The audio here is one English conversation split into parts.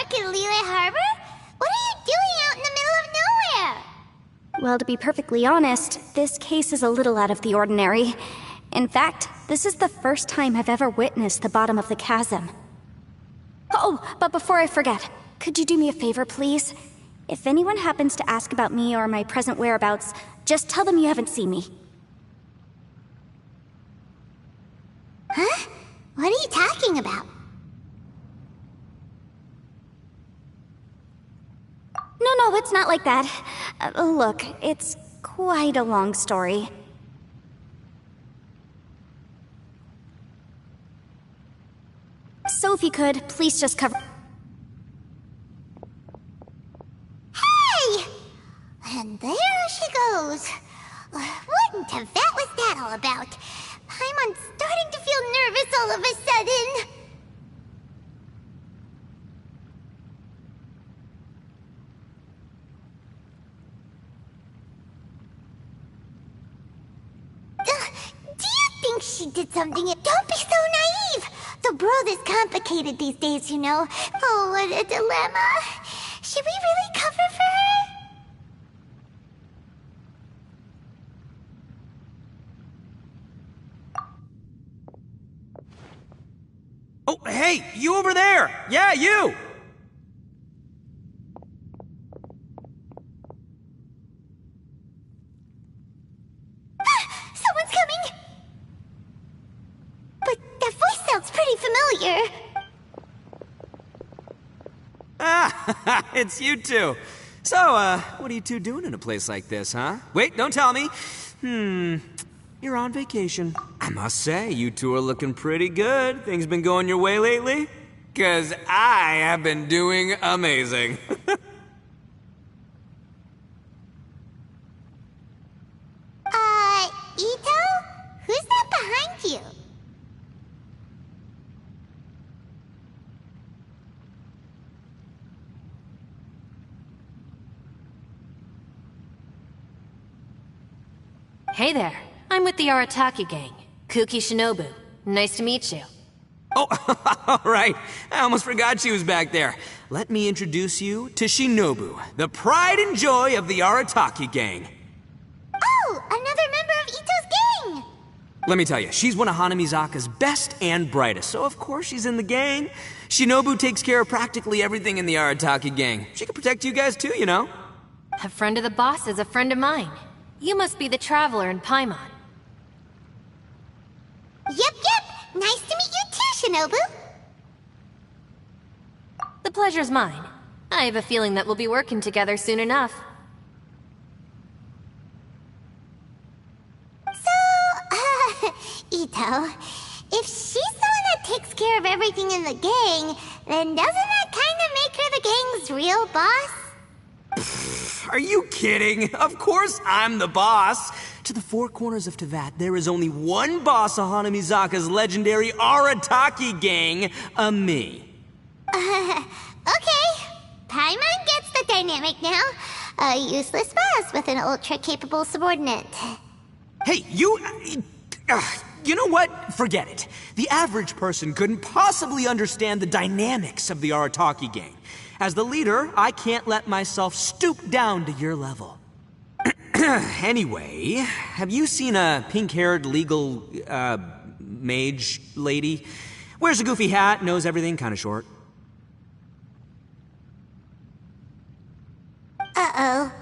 back in Liyue Harbor? What are you doing out in the middle of nowhere? Well, to be perfectly honest, this case is a little out of the ordinary. In fact, this is the first time I've ever witnessed the bottom of the chasm. Oh, but before I forget, could you do me a favor, please? If anyone happens to ask about me or my present whereabouts, just tell them you haven't seen me. Huh? What are you talking about? No, it's not like that. Look, it's quite a long story. So if you could, please just cover... Hey! And there she goes. What in Teyvat was that all about? Paimon's starting to feel nervous all of a sudden. Do you think she did something? Don't be so naive! The world is complicated these days, you know. Oh, what a dilemma. Should we really cover for her? Oh, hey, you over there! Yeah, you! Someone's coming! But that voice sounds pretty familiar. Ah, it's you two. So, what are you two doing in a place like this, huh? Wait, don't tell me. You're on vacation. I must say, you two are looking pretty good. Things been going your way lately? 'Cause I have been doing amazing. Ito? Who's that behind you? Hey there. I'm with the Arataki gang. Kuki Shinobu. Nice to meet you. Oh, all right. I almost forgot she was back there. Let me introduce you to Shinobu, the pride and joy of the Arataki gang. Oh, another member of Ito's gang! Let me tell you, she's one of Hanamizaka's best and brightest, so of course she's in the gang. Shinobu takes care of practically everything in the Arataki gang. She can protect you guys too, you know. A friend of the boss is a friend of mine. You must be the traveler in Paimon. Yep. Nice to meet you too, Shinobu. The pleasure's mine. I have a feeling that we'll be working together soon enough. So, Ito, if she's the one that takes care of everything in the gang, then doesn't that kind of make her the gang's real boss? Are you kidding? Of course I'm the boss. To the four corners of Teyvat, there is only one boss of Hanamizaka's legendary Arataki gang, me. Okay. Paimon gets the dynamic now. A useless boss with an ultra-capable subordinate. Hey, you know what? Forget it. The average person couldn't possibly understand the dynamics of the Arataki gang. As the leader, I can't let myself stoop down to your level. Anyway, have you seen a pink-haired legal, mage lady? Wears a goofy hat, knows everything, kinda short. Uh-oh.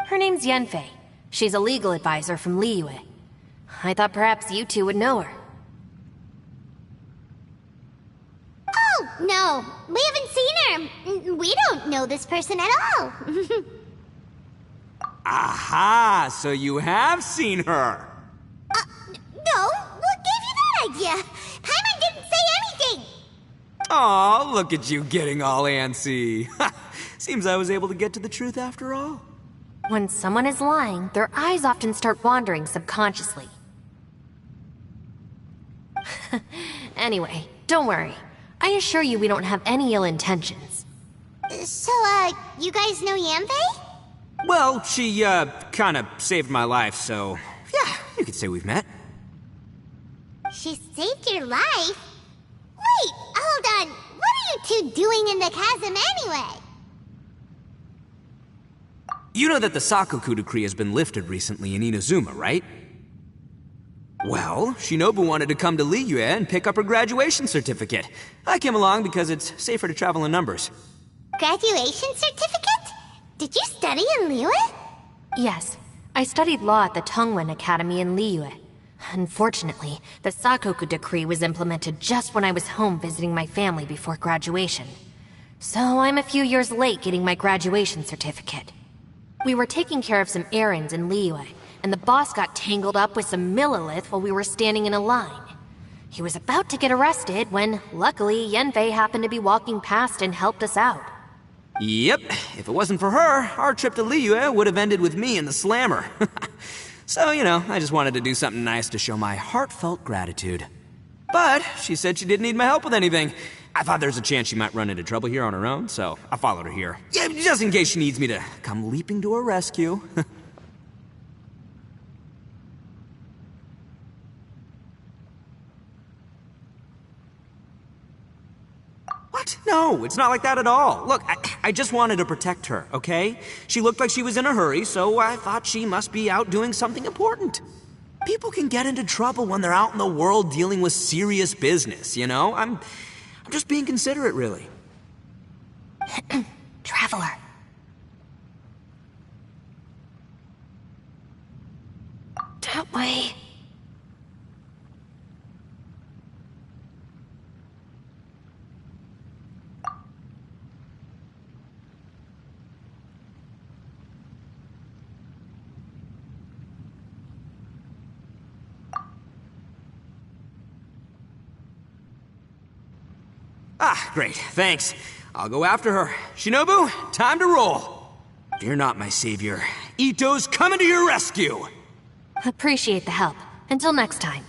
Her name's Yanfei. She's a legal advisor from Liyue. I thought perhaps you two would know her. Oh, no. We haven't seen her. We don't know this person at all. Aha! So you have seen her! No. What gave you that idea? Paimon didn't say anything. Aw, look at you getting all antsy. Seems I was able to get to the truth after all. When someone is lying, their eyes often start wandering subconsciously. Anyway, don't worry. I assure you we don't have any ill intentions. So, you guys know Yanfei? Well, she, kinda saved my life, so... yeah, you could say we've met. She saved your life? Wait, hold on. What are you two doing in the chasm anyway? You know that the Sakoku decree has been lifted recently in Inazuma, right? Well, Shinobu wanted to come to Liyue and pick up her graduation certificate. I came along because it's safer to travel in numbers. Graduation certificate? Did you study in Liyue? Yes, I studied law at the Tongwen Academy in Liyue. Unfortunately, the Sakoku decree was implemented just when I was home visiting my family before graduation. So I'm a few years late getting my graduation certificate. We were taking care of some errands in Liyue, and the boss got tangled up with some Millilith while we were standing in a line. He was about to get arrested when, luckily, Yanfei happened to be walking past and helped us out. Yep, if it wasn't for her, our trip to Liyue would have ended with me in the slammer. So, I just wanted to do something nice to show my heartfelt gratitude. But she said she didn't need my help with anything. I thought there's a chance she might run into trouble here on her own, so I followed her here. Yeah, just in case she needs me to come leaping to her rescue. What? No, it's not like that at all. Look, I just wanted to protect her, okay? She looked like she was in a hurry, so I thought she must be out doing something important. People can get into trouble when they're out in the world dealing with serious business, I'm just being considerate, really. Traveler. That way. Ah, great, thanks. I'll go after her. Shinobu, time to roll. Fear not, my savior. Ito's coming to your rescue! Appreciate the help. Until next time.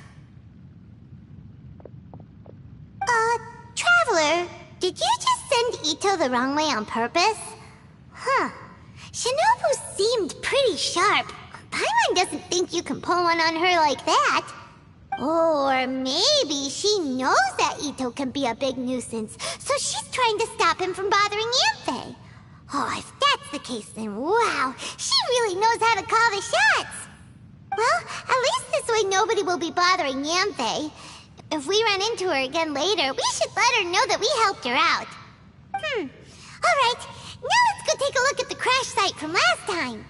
Traveler, did you just send Ito the wrong way on purpose? Huh. Shinobu seemed pretty sharp. Paimon doesn't think you can pull one on her like that. Or maybe she knows that Ito can be a big nuisance, so she's trying to stop him from bothering Yanfei. Oh, if that's the case, then wow, she really knows how to call the shots. Well, at least this way nobody will be bothering Yanfei. If we run into her again later, we should let her know that we helped her out. Alright, now let's go take a look at the crash site from last time.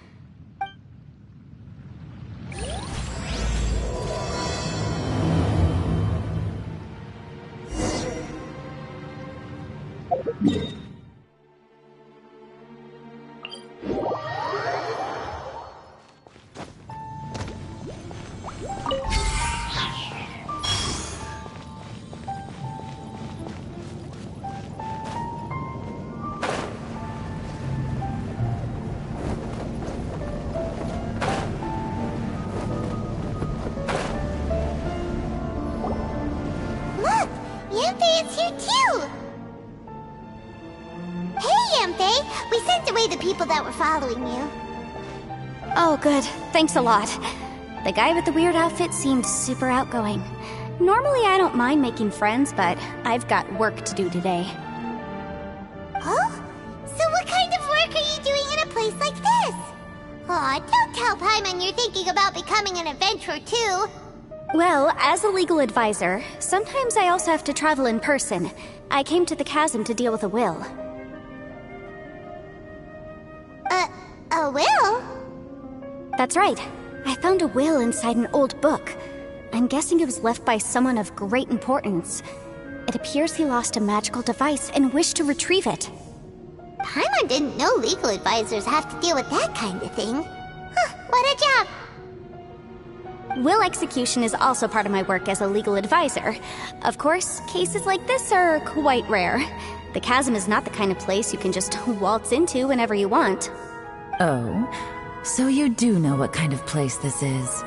Look, Yanfei is here too! Hey, Yanfei! We sent away the people that were following you. Oh, good. Thanks a lot. The guy with the weird outfit seemed super outgoing. Normally I don't mind making friends, but I've got work to do today. Oh? So what kind of work are you doing in a place like this? Aw, don't tell Paimon you're thinking about becoming an adventurer too. Well, as a legal advisor, sometimes I also have to travel in person. I came to the chasm to deal with a will. A will? That's right. I found a will inside an old book. I'm guessing it was left by someone of great importance. It appears he lost a magical device and wished to retrieve it. Paimon didn't know legal advisors have to deal with that kind of thing. Huh, what a job! Will execution is also part of my work as a legal advisor. Of course, cases like this are quite rare. The chasm is not the kind of place you can just waltz into whenever you want. Oh, so you do know what kind of place this is.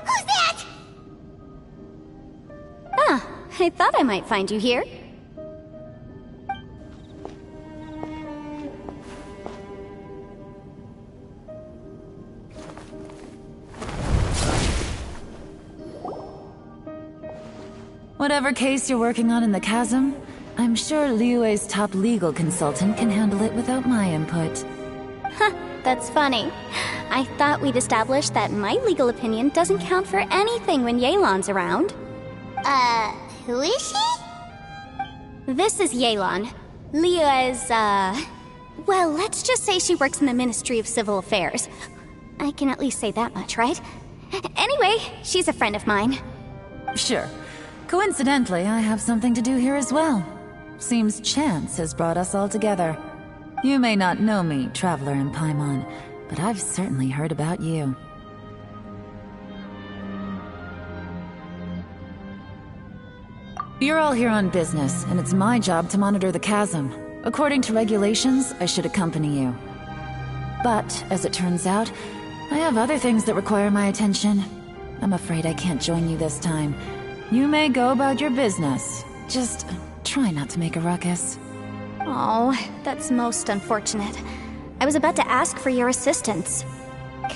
Who's that? Ah, I thought I might find you here. Whatever case you're working on in the chasm, I'm sure Liyue's top legal consultant can handle it without my input. Huh, that's funny. I thought we'd established that my legal opinion doesn't count for anything when Yelan's around. Who is she? This is Yelan. Liyue's, well, let's just say she works in the Ministry of Civil Affairs. I can at least say that much, right? Anyway, she's a friend of mine. Sure. Coincidentally, I have something to do here as well. Seems chance has brought us all together. You may not know me, Traveler in Paimon, but I've certainly heard about you. You're all here on business, and it's my job to monitor the chasm. According to regulations, I should accompany you. But, as it turns out, I have other things that require my attention. I'm afraid I can't join you this time. You may go about your business. Just try not to make a ruckus. Oh, that's most unfortunate. I was about to ask for your assistance.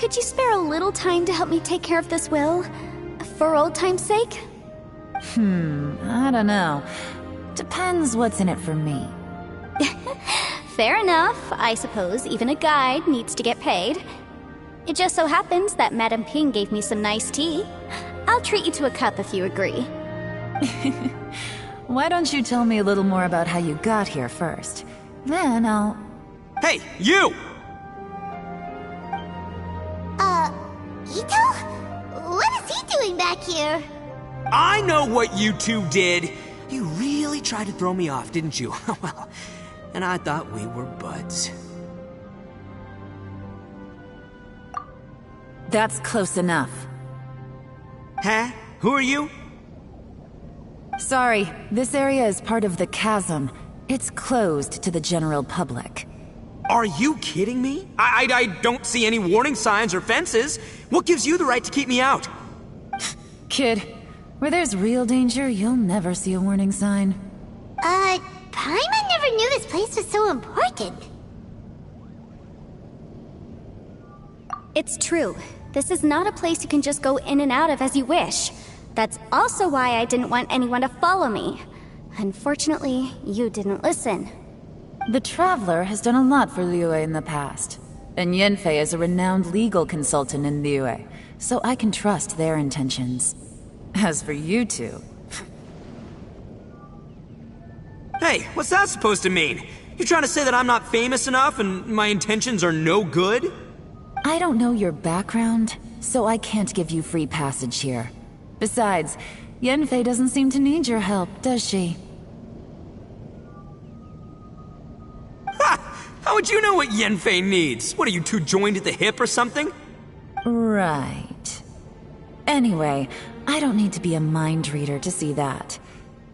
Could you spare a little time to help me take care of this will? For old time's sake? I don't know. Depends what's in it for me. Fair enough. I suppose even a guide needs to get paid. It just so happens that Madame Ping gave me some nice tea. I'll treat you to a cup if you agree. Why don't you tell me a little more about how you got here first? Then I'll... Hey, you! Ito? What is he doing back here? I know what you two did. You really tried to throw me off, didn't you? Well, and I thought we were buds. That's close enough. Huh? Who are you? Sorry, this area is part of the chasm. It's closed to the general public. Are you kidding me? I don't see any warning signs or fences. What gives you the right to keep me out? Kid, where there's real danger, you'll never see a warning sign. Paimon never knew this place was so important. It's true. This is not a place you can just go in and out of as you wish. That's also why I didn't want anyone to follow me. Unfortunately, you didn't listen. The Traveler has done a lot for Liyue in the past. And Yanfei is a renowned legal consultant in Liyue, so I can trust their intentions. As for you two... Hey, what's that supposed to mean? You trying to say that I'm not famous enough and my intentions are no good? I don't know your background, so I can't give you free passage here. Besides, Yanfei doesn't seem to need your help, does she? Ha! How would you know what Yanfei needs? What, are you two joined at the hip or something? Right. Anyway, I don't need to be a mind reader to see that.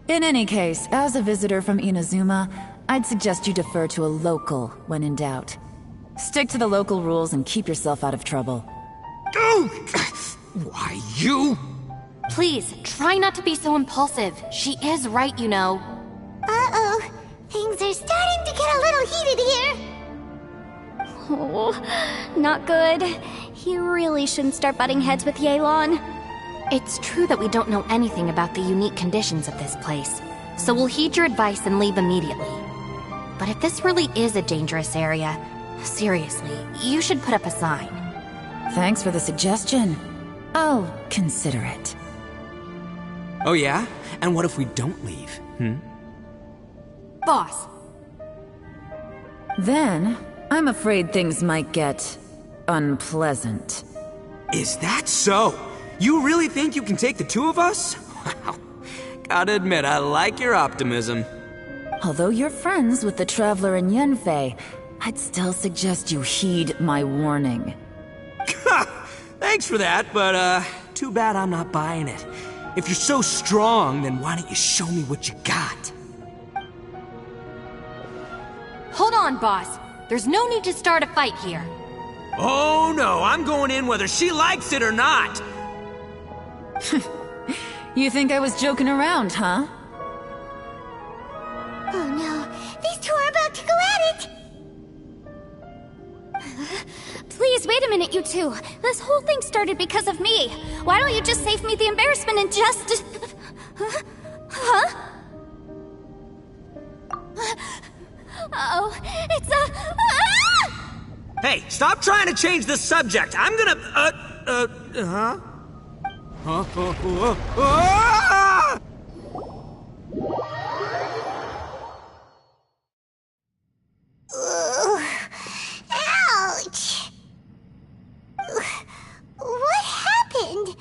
In any case, as a visitor from Inazuma, I'd suggest you defer to a local when in doubt. Stick to the local rules and keep yourself out of trouble. Oh! Why, you? Please, try not to be so impulsive. She is right, you know. Uh-oh. Things are starting to get a little heated here. Oh, not good. You really shouldn't start butting heads with Yelan. It's true that we don't know anything about the unique conditions of this place, so we'll heed your advice and leave immediately. But if this really is a dangerous area, seriously, you should put up a sign. Thanks for the suggestion. I'll consider it. Oh yeah? And what if we don't leave? Boss, Then, I'm afraid things might get... unpleasant. Is that so? You really think you can take the two of us? Wow. Gotta admit, I like your optimism. Although you're friends with the Traveler and Yanfei, I'd still suggest you heed my warning. Thanks for that, but too bad I'm not buying it. If you're so strong, then why don't you show me what you got? hold on, boss. There's no need to start a fight here. Oh no, I'm going in whether she likes it or not. You think I was joking around, huh? Oh no, these two are about to go at it! Please, wait a minute, you two. This whole thing started because of me. Why don't you just save me the embarrassment and just... Huh? Oh, it's a... Ah! Hey, stop trying to change the subject. I'm gonna, huh? Huh? Ah! Ouch! What happened?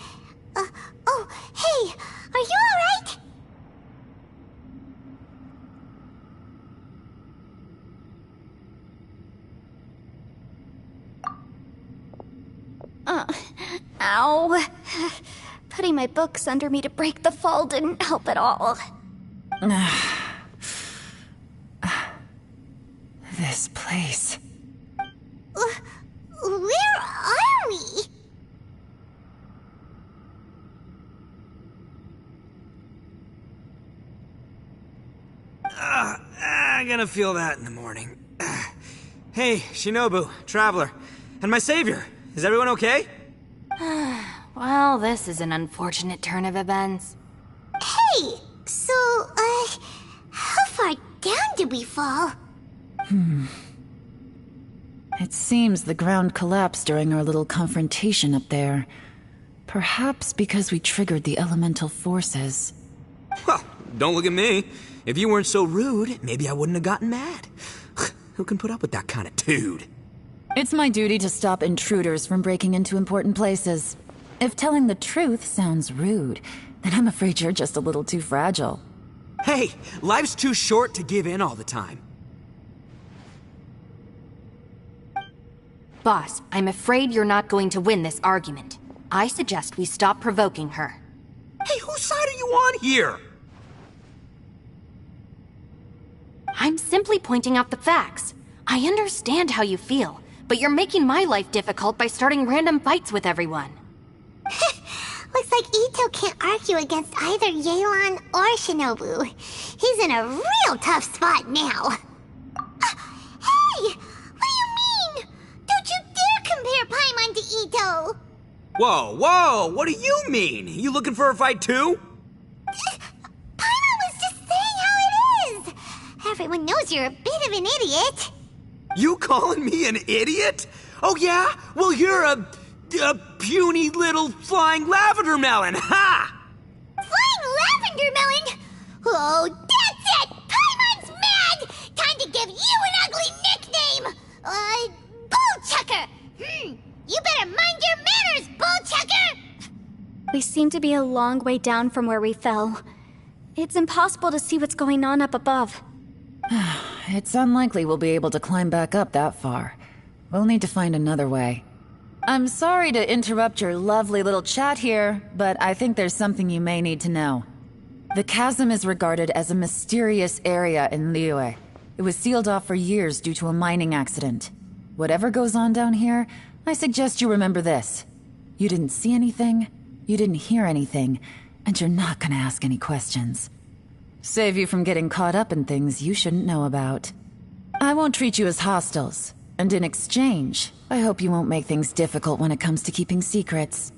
Oh, hey, are you alright? Ow. Putting my books under me to break the fall didn't help at all. This place. Where are we? I'm gonna feel that in the morning. Hey, Shinobu, Traveler, and my savior. Is everyone okay? Well, this is an unfortunate turn of events. Hey, so, how far down did we fall? It seems the ground collapsed during our little confrontation up there. Perhaps because we triggered the elemental forces. Well, don't look at me. If you weren't so rude, maybe I wouldn't have gotten mad. Who can put up with that kind of dude? It's my duty to stop intruders from breaking into important places. If telling the truth sounds rude, then I'm afraid you're just a little too fragile. Hey, life's too short to give in all the time. Boss, I'm afraid you're not going to win this argument. I suggest we stop provoking her. Hey, whose side are you on here? I'm simply pointing out the facts. I understand how you feel, but you're making my life difficult by starting random fights with everyone. Looks like Ito can't argue against either Yelan or Shinobu. He's in a real tough spot now. Hey! What do you mean? Don't you dare compare Paimon to Ito! Whoa, what do you mean? You looking for a fight too? Paimon was just saying how it is! Everyone knows you're a bit of an idiot. You calling me an idiot? Oh yeah? Well, you're a puny little flying lavender melon, ha! Flying lavender melon? Oh, that's it! Paimon's mad! Time to give you an ugly nickname! Bullchucker! You better mind your manners, Bullchucker! We seem to be a long way down from where we fell. It's impossible to see what's going on up above. It's unlikely we'll be able to climb back up that far. We'll need to find another way. I'm sorry to interrupt your lovely little chat here, but I think there's something you may need to know. The chasm is regarded as a mysterious area in Liyue. It was sealed off for years due to a mining accident. Whatever goes on down here, I suggest you remember this. You didn't see anything, you didn't hear anything, and you're not gonna ask any questions. Save you from getting caught up in things you shouldn't know about. I won't treat you as hostiles, and in exchange, I hope you won't make things difficult when it comes to keeping secrets.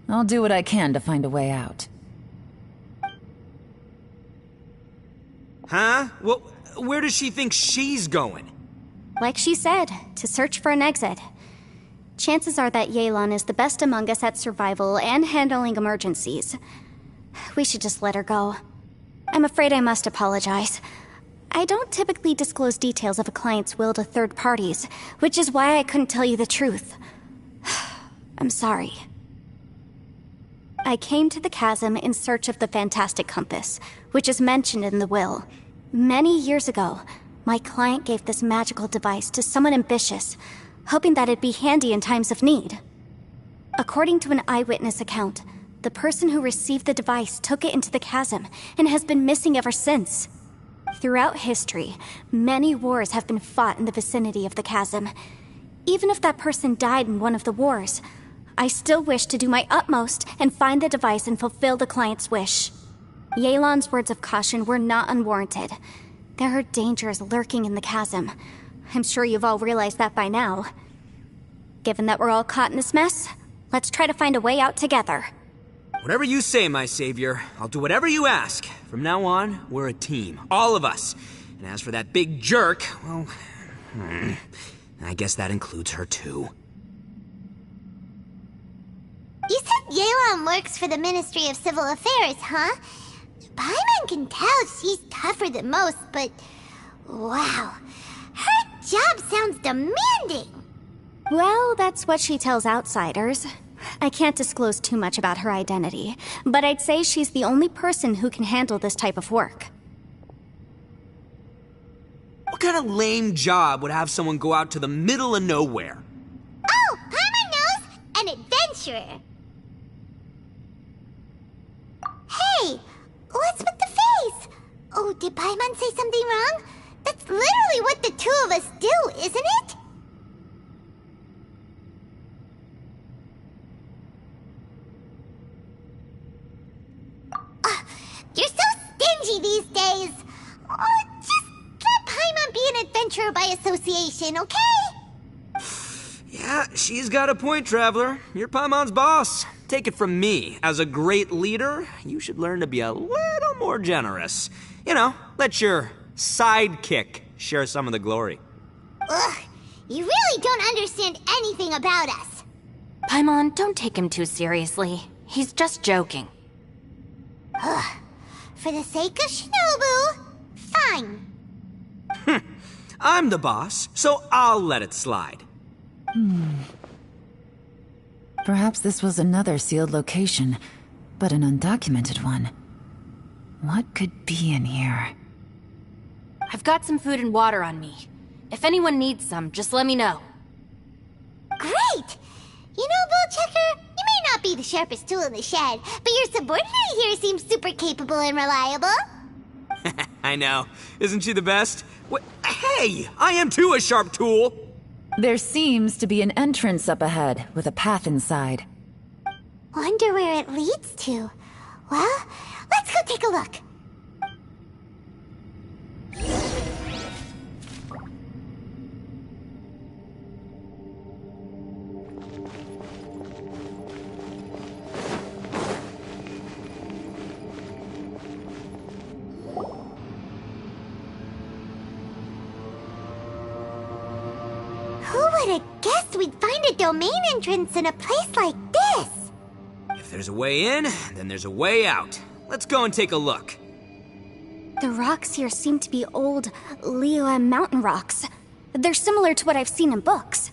I'll do what I can to find a way out. Huh? Well, where does she think she's going? Like she said, to search for an exit. Chances are that Yelan is the best among us at survival and handling emergencies. We should just let her go. I'm afraid I must apologize. I don't typically disclose details of a client's will to third parties, which is why I couldn't tell you the truth. I'm sorry. I came to the chasm in search of the fantastic compass, which is mentioned in the will. Many years ago, my client gave this magical device to someone ambitious, hoping that it'd be handy in times of need. According to an eyewitness account, the person who received the device took it into the chasm and has been missing ever since. Throughout history, many wars have been fought in the vicinity of the chasm. Even if that person died in one of the wars, I still wish to do my utmost and find the device and fulfill the client's wish. Yelan's words of caution were not unwarranted. There are dangers lurking in the chasm. I'm sure you've all realized that by now. Given that we're all caught in this mess, let's try to find a way out together. Whatever you say, my savior. I'll do whatever you ask. From now on, we're a team. All of us. And as for that big jerk, well, I guess that includes her too. You said Yelan works for the Ministry of Civil Affairs, huh? Paimon can tell she's tougher than most, but... wow. Her job sounds demanding. Well, that's what she tells outsiders. I can't disclose too much about her identity, but I'd say she's the only person who can handle this type of work. What kind of lame job would have someone go out to the middle of nowhere? Oh, Paimon knows! An adventurer. Hey, what's with the face? Oh, did Paimon say something wrong? That's literally what the two of us do, isn't it? You're so stingy these days. Oh, just let Paimon be an adventurer by association, okay? Yeah, she's got a point, Traveler. You're Paimon's boss. Take it from me. As a great leader, you should learn to be a little more generous. You know, let your sidekick share some of the glory. Ugh, you really don't understand anything about us. Paimon, don't take him too seriously. He's just joking. Ugh, for the sake of Shinobu, fine. I'm the boss, so I'll let it slide. Perhaps this was another sealed location, but an undocumented one. What could be in here? I've got some food and water on me. If anyone needs some, just let me know. Great! You know, Bullchecker, you may not be the sharpest tool in the shed, but your subordinate here seems super capable and reliable. I know. Isn't she the best? Hey, I am too a sharp tool. There seems to be an entrance up ahead, with a path inside. Wonder where it leads to. Well, let's go take a look. Who would have guessed we'd find a domain entrance in a place like this? If there's a way in, then there's a way out. Let's go and take a look. The rocks here seem to be old Liyue mountain rocks. They're similar to what I've seen in books.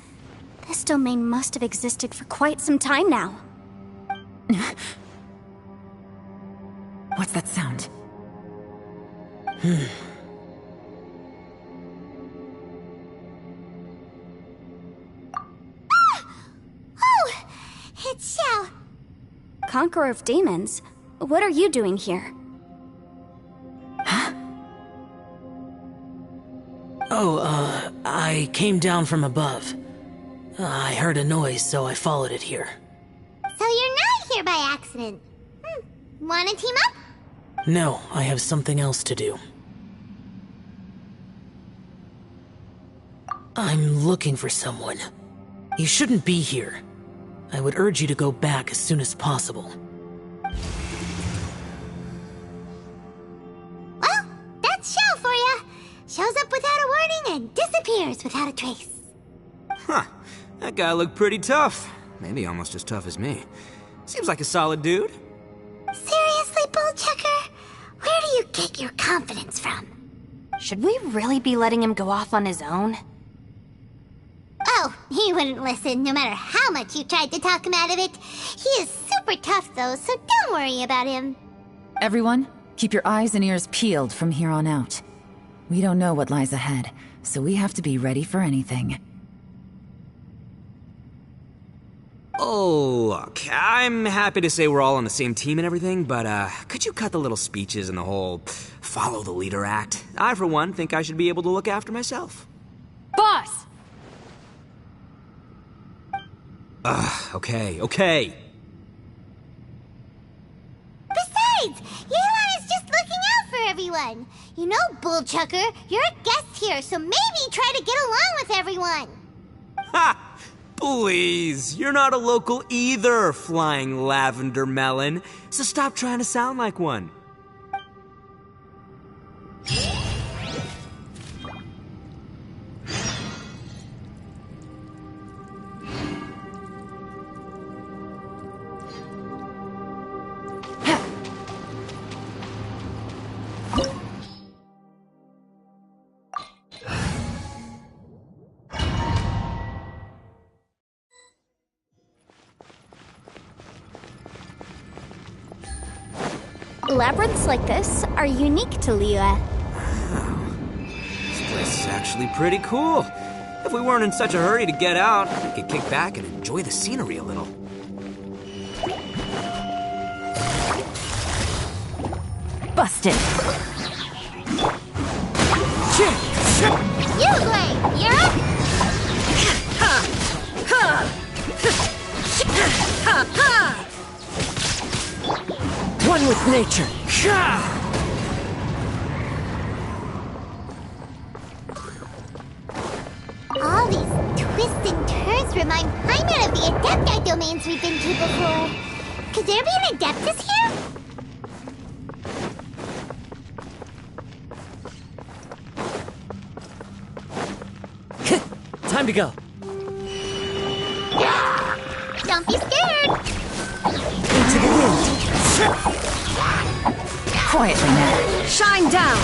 This domain must have existed for quite some time now. What's that sound? Oh, it's Xiao. Conqueror of Demons? What are you doing here? I came down from above. I heard a noise, so I followed it here. So you're not here by accident. Wanna team up? No, I have something else to do. I'm looking for someone. You shouldn't be here. I would urge you to go back as soon as possible. Well, that's Xiao for ya. Shows up without a warning and disappears without a trace. Huh. That guy looked pretty tough. Maybe almost as tough as me. Seems like a solid dude. Seriously, Bullchecker? Where do you get your confidence from? Should we really be letting him go off on his own? Oh, he wouldn't listen no matter how much you tried to talk him out of it. He is super tough though, so don't worry about him. Everyone, keep your eyes and ears peeled from here on out. We don't know what lies ahead, so we have to be ready for anything. Oh, look, I'm happy to say we're all on the same team and everything, but could you cut the little speeches and the whole follow the leader act? I, for one, think I should be able to look after myself. Boss! Okay. Besides, Yelan is just looking out for everyone. You know, Bullchucker, you're a guest here, so maybe try to get along with everyone. Ha! Please, you're not a local either, flying lavender melon, so stop trying to sound like one. Labyrinths like this are unique to Liyue. This place is actually pretty cool. If we weren't in such a hurry to get out, we could kick back and enjoy the scenery a little. Busted. Uglay, you're up! One with nature. All these twists and turns remind Paimon of the Adepti domains we've been to before. Could there be an Adeptus here? Time to go. Don't be scared! Into the wind. Quietly now. Shine down!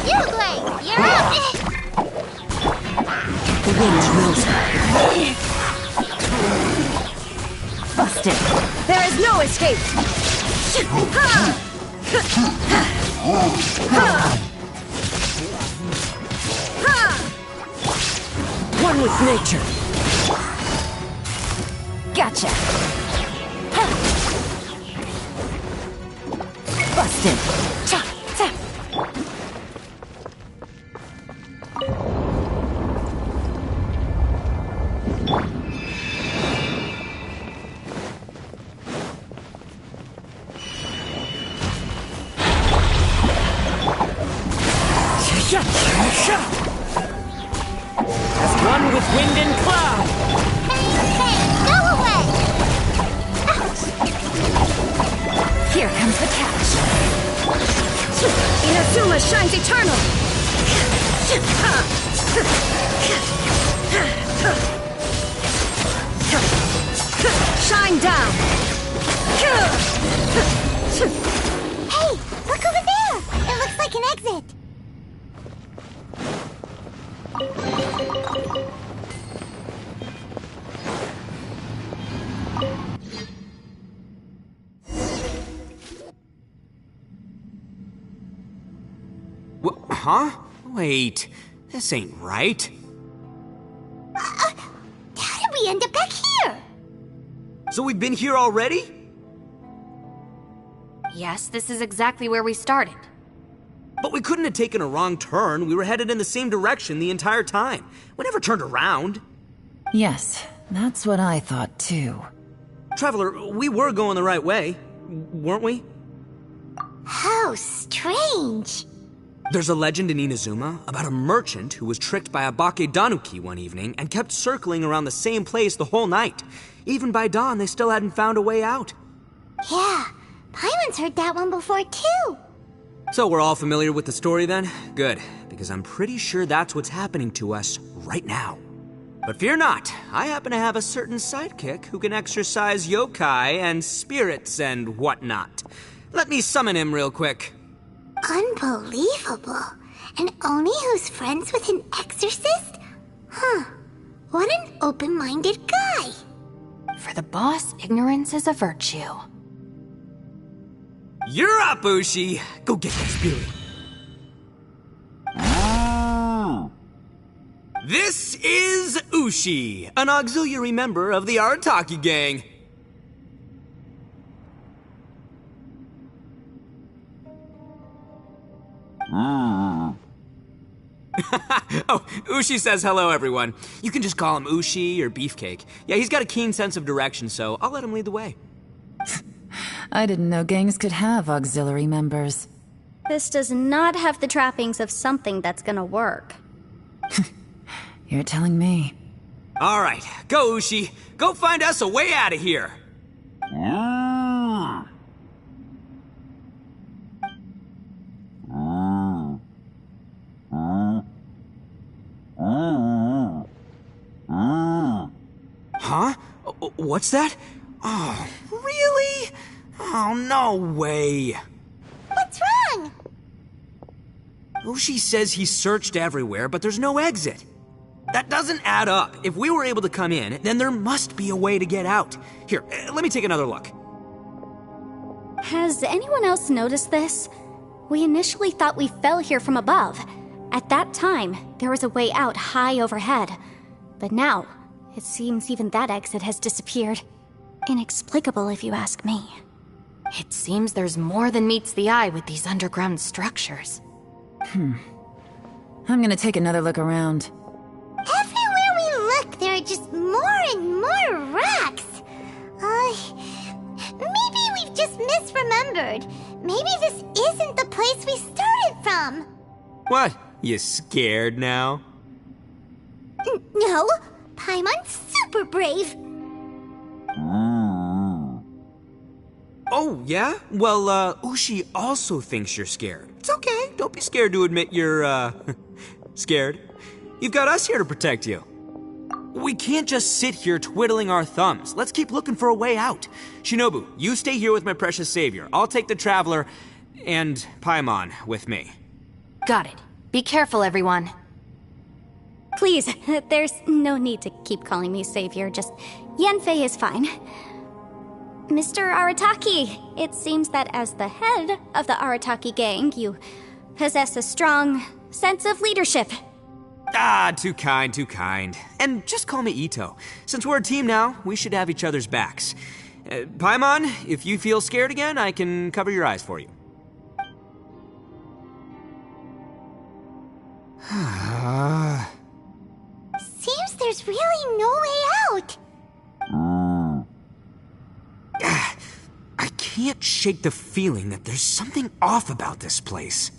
Uglay, you're up! The wind moves. Busted. There is no escape! One with nature. Gotcha. Busted. Cha, cha. As one with wind and cloud. Hey, go away! Ouch! Here comes the catch. Inazuma shines eternal! Shine down! Hey, look over there! It looks like an exit. Huh? Wait, this ain't right. How did we end up back here? So we've been here already? Yes, this is exactly where we started. But we couldn't have taken a wrong turn. We were headed in the same direction the entire time. We never turned around. Yes, that's what I thought too. Traveler, we were going the right way, weren't we? How strange. There's a legend in Inazuma about a merchant who was tricked by a Bakedanuki one evening and kept circling around the same place the whole night. Even by dawn, they still hadn't found a way out. Yeah, Paimon's heard that one before too. So we're all familiar with the story then? Good, because I'm pretty sure that's what's happening to us right now. But fear not, I happen to have a certain sidekick who can exercise yokai and spirits and whatnot. Let me summon him real quick. Unbelievable. An Oni who's friends with an exorcist? Huh. What an open-minded guy. For the boss, ignorance is a virtue. You're up, Ushi. Go get that spirit. This is Ushi, an auxiliary member of the Arataki gang. Oh, Ushi says hello, everyone. You can just call him Ushi or Beefcake. Yeah, he's got a keen sense of direction, so I'll let him lead the way. I didn't know gangs could have auxiliary members. This does not have the trappings of something that's gonna work. You're telling me. All right, go, Ushi. Go find us a way out of here. Huh? What's that? Oh, really? Oh, no way. What's wrong? Ushi says he searched everywhere, but there's no exit. That doesn't add up. If we were able to come in, then there must be a way to get out. Here, let me take another look. Has anyone else noticed this? We initially thought we fell here from above. At that time, there was a way out high overhead. But now, it seems even that exit has disappeared. Inexplicable, if you ask me. It seems there's more than meets the eye with these underground structures. I'm gonna take another look around. Everywhere we look, there are just more and more rocks. Maybe we've just misremembered. Maybe this isn't the place we started from. What? You scared now? No, Paimon's super brave. Oh, yeah? Well, Ushi also thinks you're scared. It's okay. Don't be scared to admit you're, scared. You've got us here to protect you. We can't just sit here twiddling our thumbs. Let's keep looking for a way out. Shinobu, you stay here with my precious savior. I'll take the Traveler and Paimon with me. Got it. Be careful, everyone. Please, there's no need to keep calling me savior, just Yanfei is fine. Mr. Arataki, it seems that as the head of the Arataki gang, you possess a strong sense of leadership. Ah, too kind, too kind. And just call me Ito. Since we're a team now, we should have each other's backs. Paimon, if you feel scared again, I can cover your eyes for you. Seems there's really no way out. I can't shake the feeling that there's something off about this place.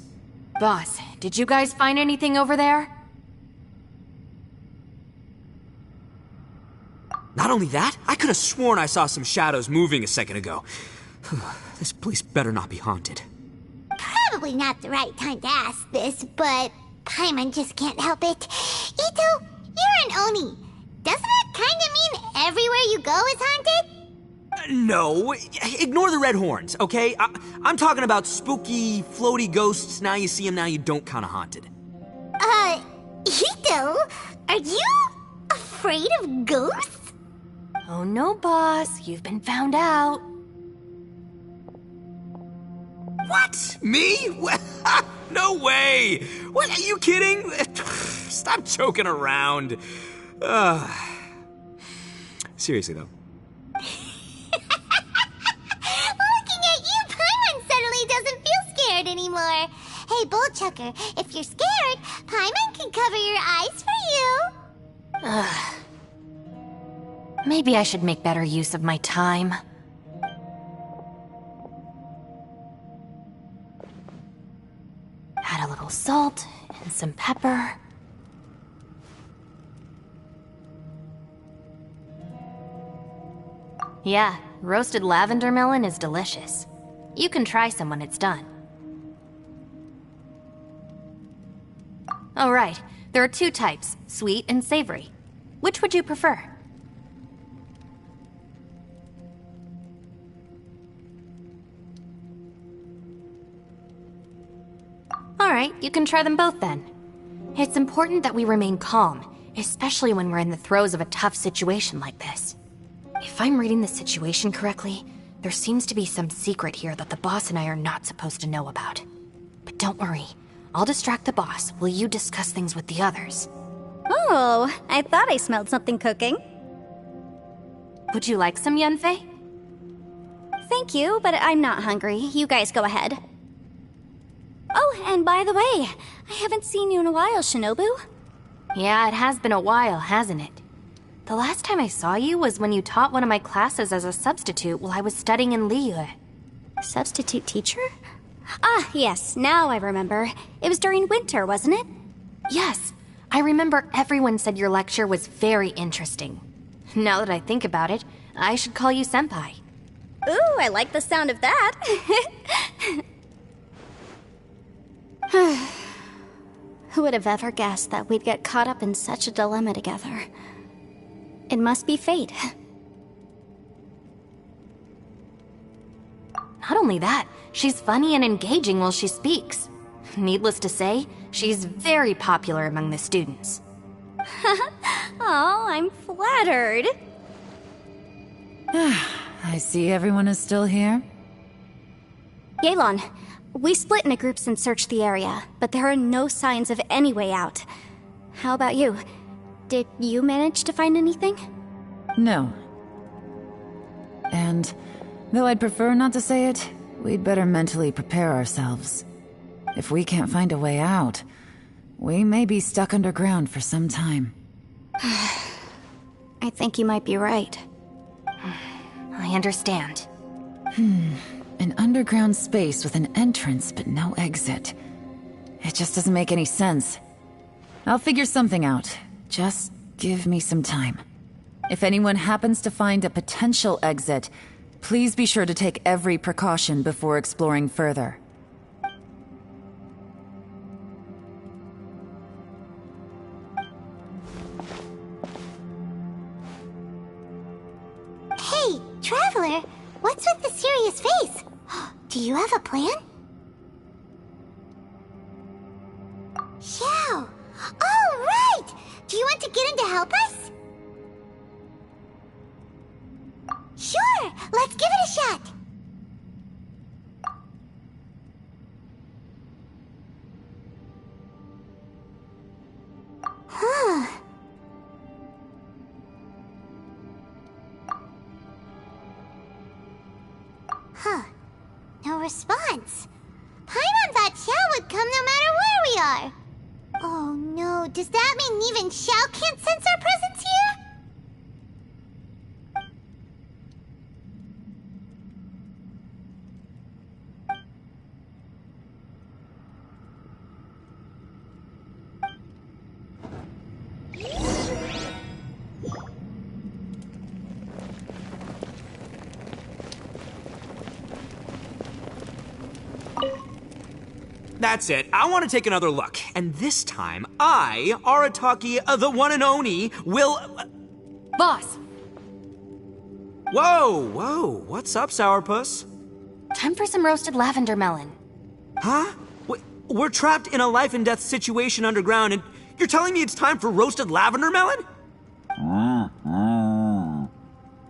Boss, did you guys find anything over there? Not only that, I could have sworn I saw some shadows moving a second ago. This place better not be haunted. Probably not the right time to ask this, but Paimon just can't help it. Ito, you're an Oni. Doesn't that kind of mean everywhere you go is haunted? No, ignore the red horns, okay? I'm talking about spooky, floaty ghosts. Now you see them, now you don't kind of haunted. Ito, are you afraid of ghosts? Oh no, boss. You've been found out. What? Me? No way! What, are you kidding? Stop joking around. Seriously, though. Looking at you, Paimon suddenly doesn't feel scared anymore. Hey, Bullchucker, if you're scared, Paimon can cover your eyes for you. Maybe I should make better use of my time. Add a little salt and some pepper. Yeah, roasted lavender melon is delicious. You can try some when it's done. Oh right, there are two types, sweet and savory. Which would you prefer? you can try them both then. It's important that we remain calm, especially when we're in the throes of a tough situation like this. If I'm reading the situation correctly, there seems to be some secret here that the boss and I are not supposed to know about. But don't worry, I'll distract the boss while you discuss things with the others. Oh, I thought I smelled something cooking. Would you like some, Yanfei? Thank you, but I'm not hungry. You guys go ahead. Oh, and by the way, I haven't seen you in a while, Shinobu. Yeah, it has been a while, hasn't it? The last time I saw you was when you taught one of my classes as a substitute while I was studying in Liyue. Substitute teacher? Ah, yes, now I remember. It was during winter, wasn't it? Yes, I remember everyone said your lecture was very interesting. Now that I think about it, I should call you Senpai. Ooh, I like the sound of that. Who would have ever guessed that we'd get caught up in such a dilemma together? It must be fate. Not only that, she's funny and engaging while she speaks. Needless to say, she's very popular among the students. Oh, I'm flattered. I see everyone is still here. Yelan, we split into groups and searched the area, but there are no signs of any way out. How about you? Did you manage to find anything? No. And though I'd prefer not to say it, we'd better mentally prepare ourselves. If we can't find a way out, we may be stuck underground for some time. I think you might be right. I understand. An underground space with an entrance but no exit. It just doesn't make any sense. I'll figure something out. Just give me some time. If anyone happens to find a potential exit, please be sure to take every precaution before exploring further. Hey, Traveler, what's with the serious face? Do you have a plan? Xiao! Oh, right! Do you want to get in to help us? Sure! Let's give it a shot! Huh. Huh. No response. Paimon thought Xiao would come no matter where we are. Oh no, does that mean even Xiao can't sense our presence here? That's it. I want to take another look. And this time, I, Arataki, the one and only, will... Boss, Whoa. What's up, Sourpuss? time for some roasted lavender melon. Huh? We're trapped in a life and death situation underground, and you're telling me it's time for roasted lavender melon?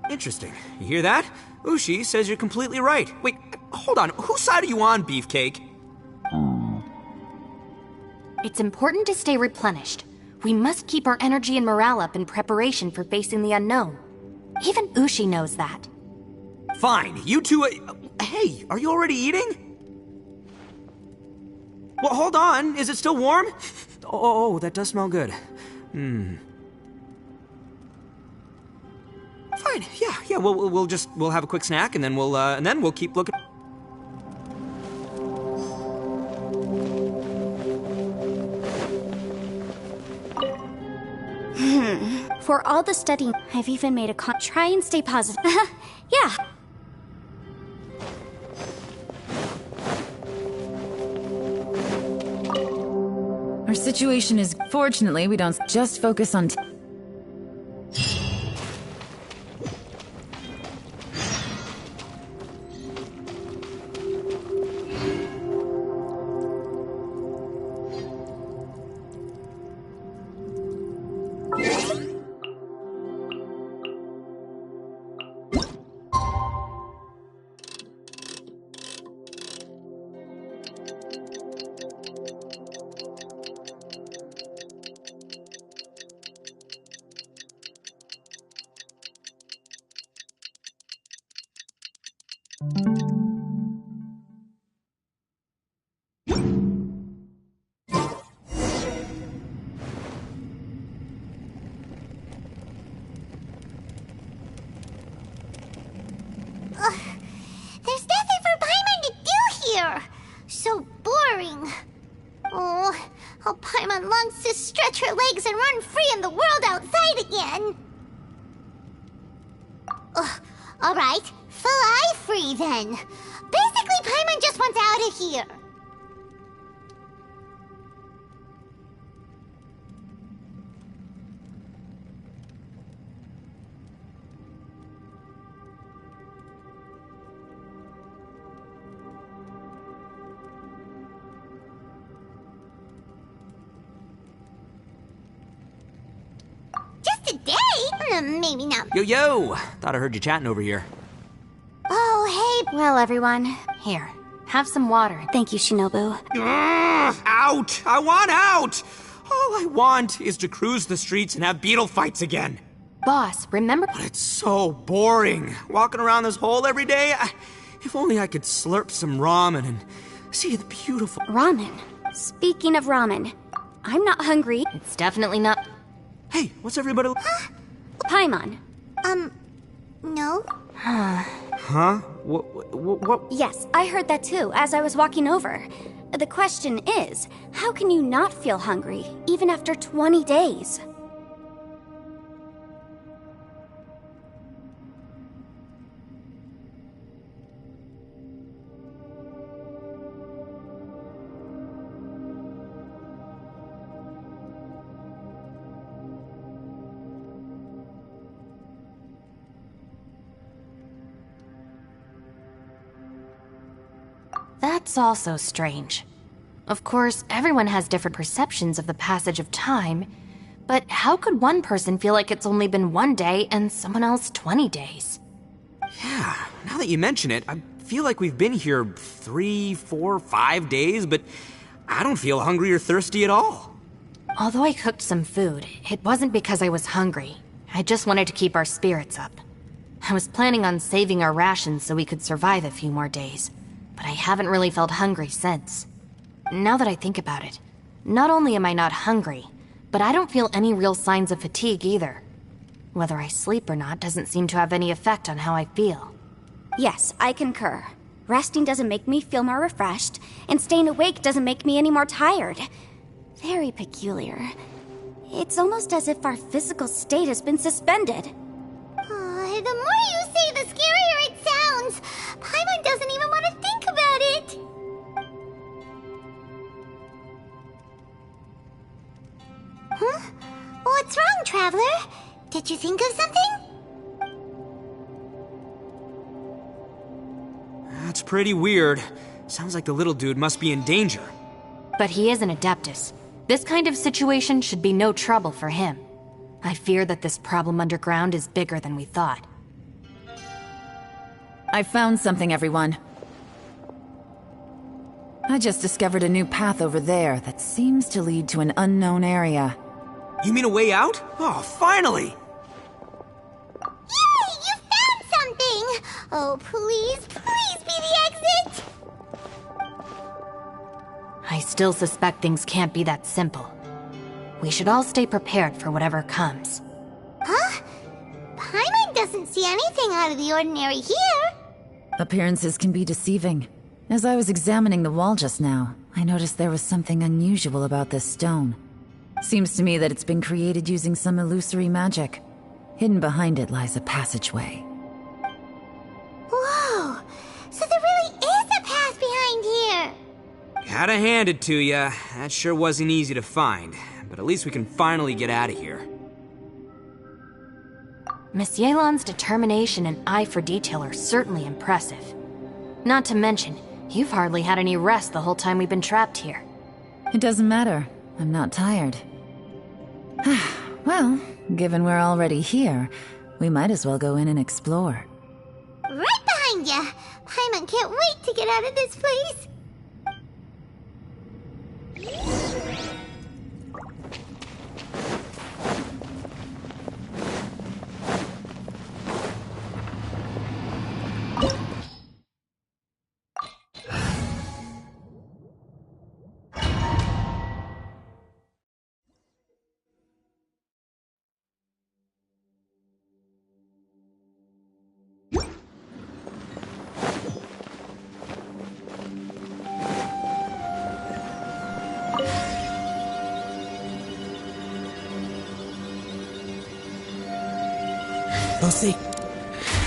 Interesting. You hear that? Ushi says you're completely right. Wait, hold on. Whose side are you on, Beefcake? It's important to stay replenished. We must keep our energy and morale up in preparation for facing the unknown. Even Ushi knows that. Fine, you two... hey, are you already eating? Well, hold on. Is it still warm? Oh, that does smell good. Fine, yeah. We'll have a quick snack, and then we'll keep looking. For all the studying, I've even made a try and stay positive. Yeah. Our situation is... Fortunately, we don't just focus on... Oh, Paimon longs to stretch her legs and run free in the world outside again. Ugh, alright, fly free then. Basically, Paimon just wants out of here. Just a day? Maybe not. Yo! Thought I heard you chatting over here. Oh, hey. Well, everyone. Here, have some water. Thank you, Shinobu. Ugh, out! I want out! All I want is to cruise the streets and have beetle fights again. Boss, remember? But it's so boring. Walking around this hole every day. If only I could slurp some ramen and see the beautiful... Ramen. Speaking of ramen, I'm not hungry. It's definitely not. Hey, what's everybody... Paimon. No? Huh? What? Yes, I heard that too, as I was walking over. The question is, how can you not feel hungry, even after 20 days? That's also strange. Of course, everyone has different perceptions of the passage of time, but how could one person feel like it's only been 1 day and someone else 20 days? Yeah, now that you mention it, I feel like we've been here 3, 4, 5 days, but I don't feel hungry or thirsty at all. Although I cooked some food, it wasn't because I was hungry. I just wanted to keep our spirits up. I was planning on saving our rations so we could survive a few more days, but I haven't really felt hungry since. Now that I think about it, not only am I not hungry, but I don't feel any real signs of fatigue either. Whether I sleep or not doesn't seem to have any effect on how I feel. Yes, I concur. Resting doesn't make me feel more refreshed, and staying awake doesn't make me any more tired. Very peculiar. It's almost as if our physical state has been suspended. Oh, the more you say, the scarier it sounds. Paimon doesn't even want to think about it. Huh? What's wrong, Traveler? Did you think of something? That's pretty weird. Sounds like the little dude must be in danger. But he is an Adeptus. This kind of situation should be no trouble for him. I fear that this problem underground is bigger than we thought. I found something, everyone. I just discovered a new path over there that seems to lead to an unknown area. You mean a way out? Oh, finally! Yay! You found something! Oh, please, please be the exit! I still suspect things can't be that simple. We should all stay prepared for whatever comes. Huh? Paimon doesn't see anything out of the ordinary here. Appearances can be deceiving. As I was examining the wall just now, I noticed there was something unusual about this stone. Seems to me that it's been created using some illusory magic. Hidden behind it lies a passageway. Whoa! So there really is a path behind here! Gotta hand it to ya. That sure wasn't easy to find. But at least we can finally get out of here. Miss Yelan's determination and eye for detail are certainly impressive. Not to mention, you've hardly had any rest the whole time we've been trapped here. It doesn't matter. I'm not tired. Well, given we're already here, we might as well go in and explore. Right behind ya! Paimon can't wait to get out of this place! Lucy,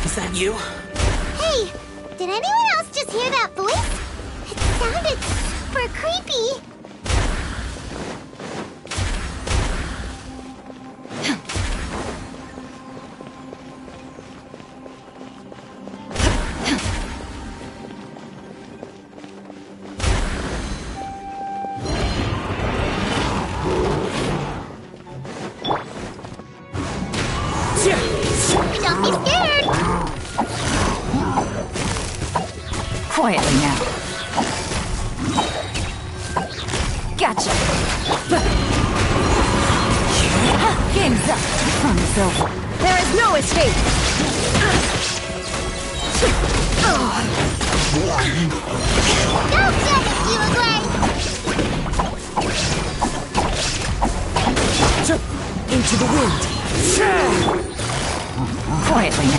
is that you? Hey, did anyone else just hear that voice? It sounded super creepy. Don't be scared. Quietly now. Gotcha. Game's up. Fun is over. There is no escape! Go get it, you away. Into the wind! Quietly now.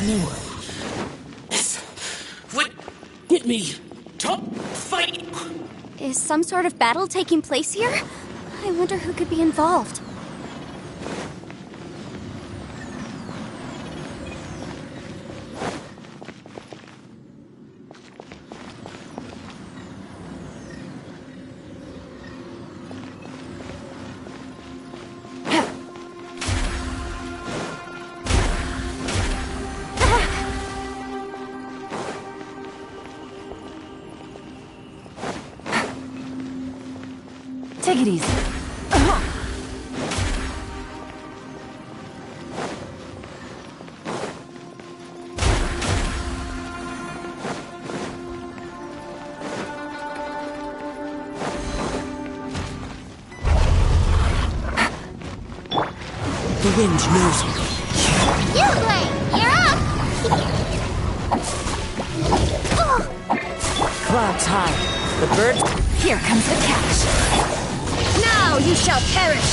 No. This would get me to fight. Is some sort of battle taking place here? I wonder who could be involved. Take it easy. The wind knows me. You play! You're up! Clouds high. The birds... Here comes the catch. Now you shall perish!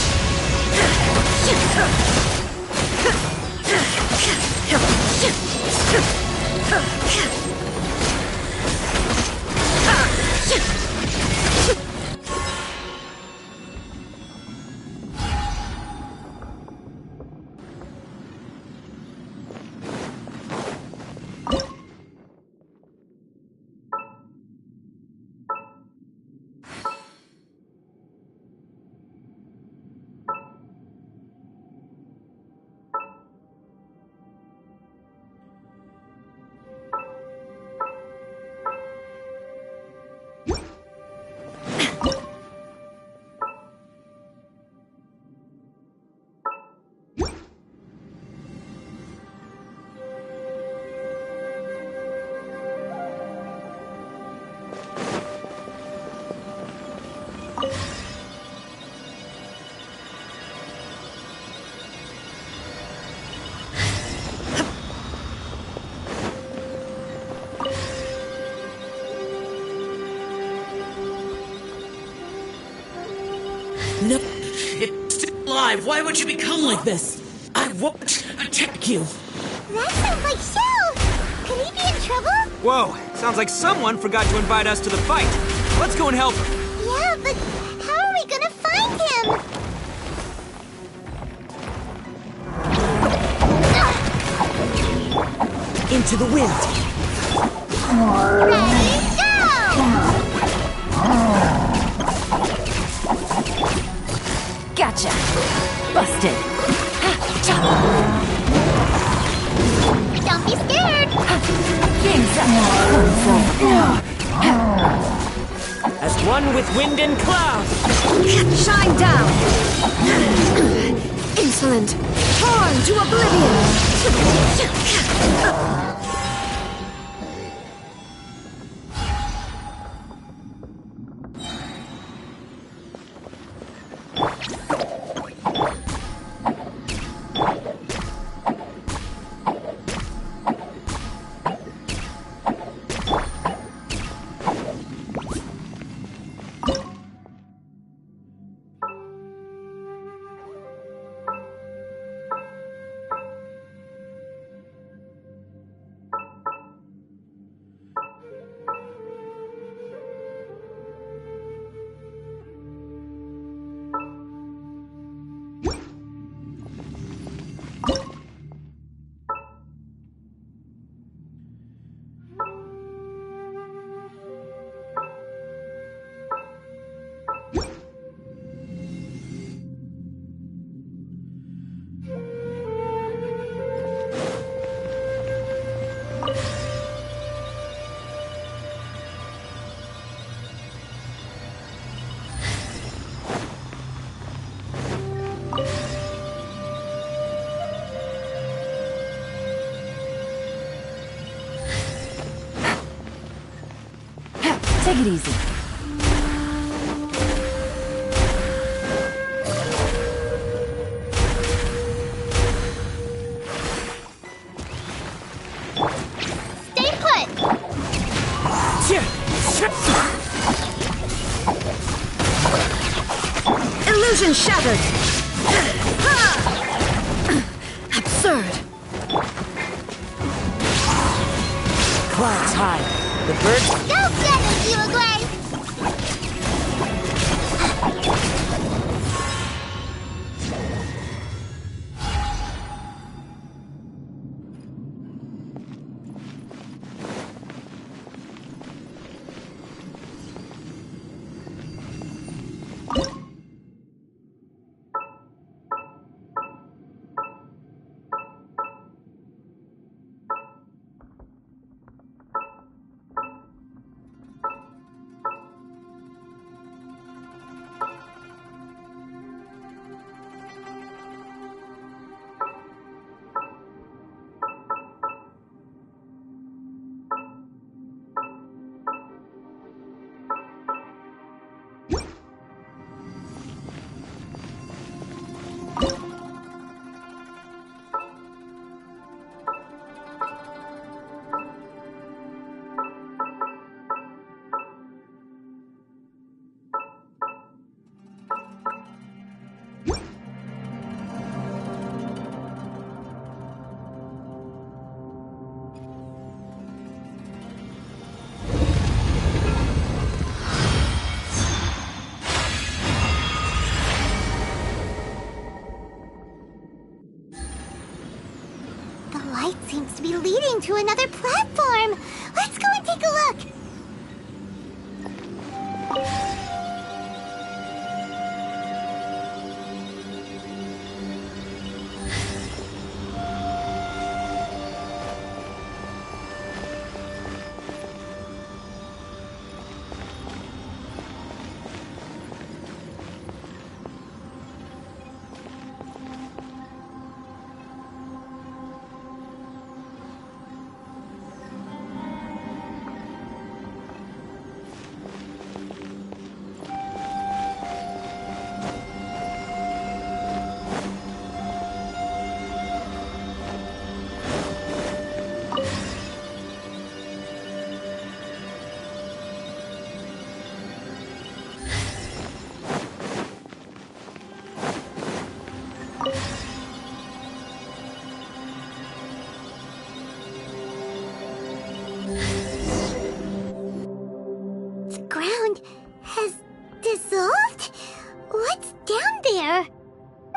No, it's still alive. Why would you become like this? I won't attack you. That sounds like Shell! Could he be in trouble? Whoa, sounds like someone forgot to invite us to the fight. Let's go and help him. Yeah, but how are we gonna find him? Into the wind. Ready, go! Gotcha! Busted! Don't be scared! Game's up! As one with wind and cloud. Shine down! Insolent! Torn to oblivion! Take it easy. Stay put! Illusion shattered! Absurd! clouds high. The birds... Go get it, you Gray! Seems to be leading to another platform. Let's go and take a look.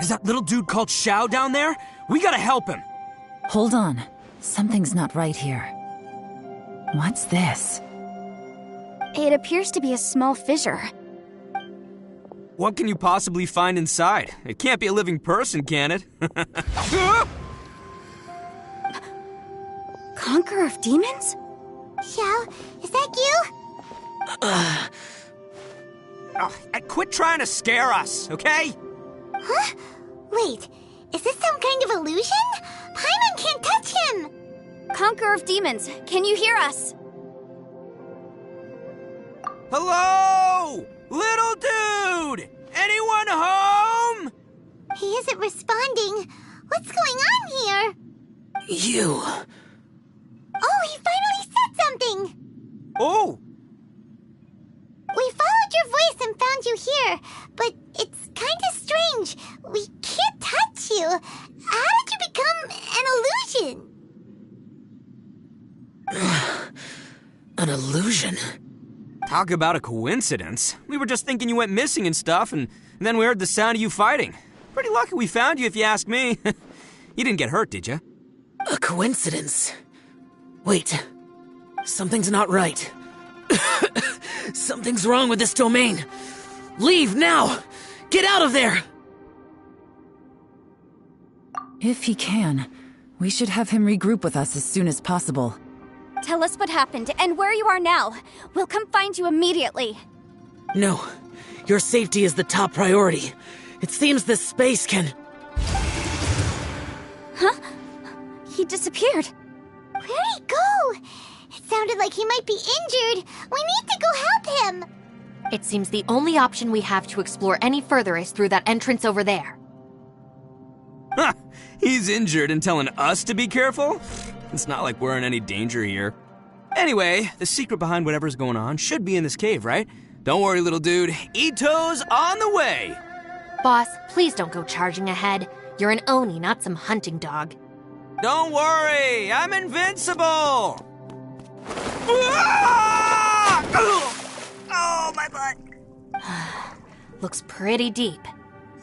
Is that little dude called Xiao down there? We gotta help him. Hold on. Something's not right here. What's this? It appears to be a small fissure. What can you possibly find inside? It can't be a living person, can it? Conqueror of demons? Xiao, is that you? Quit trying to scare us, okay? Huh? Wait, is this some kind of illusion? Paimon can't touch him! Conqueror of demons, can you hear us? Hello? Little dude! Anyone home? He isn't responding. What's going on here? You... Oh, he finally said something! Oh! We followed your voice and found you here, but it's kind of strange. We can't touch you. How did you become an illusion? An illusion? Talk about a coincidence. We were just thinking you went missing and stuff, and then we heard the sound of you fighting. Pretty lucky we found you, if you ask me. You didn't get hurt, did you? A coincidence? Wait. Something's not right. Something's wrong with this domain. Leave now! Get out of there! If he can, we should have him regroup with us as soon as possible. Tell us what happened and where you are now. We'll come find you immediately. No. Your safety is the top priority. It seems this space can... Huh? He disappeared. Where'd he go? It sounded like he might be injured. We need to go help him. It seems the only option we have to explore any further is through that entrance over there. Huh. He's injured and telling us to be careful? It's not like we're in any danger here. Anyway, the secret behind whatever's going on should be in this cave, right? Don't worry, little dude. Ito's on the way! Boss, please don't go charging ahead. You're an Oni, not some hunting dog. Don't worry, I'm invincible! Oh, my butt. Looks pretty deep.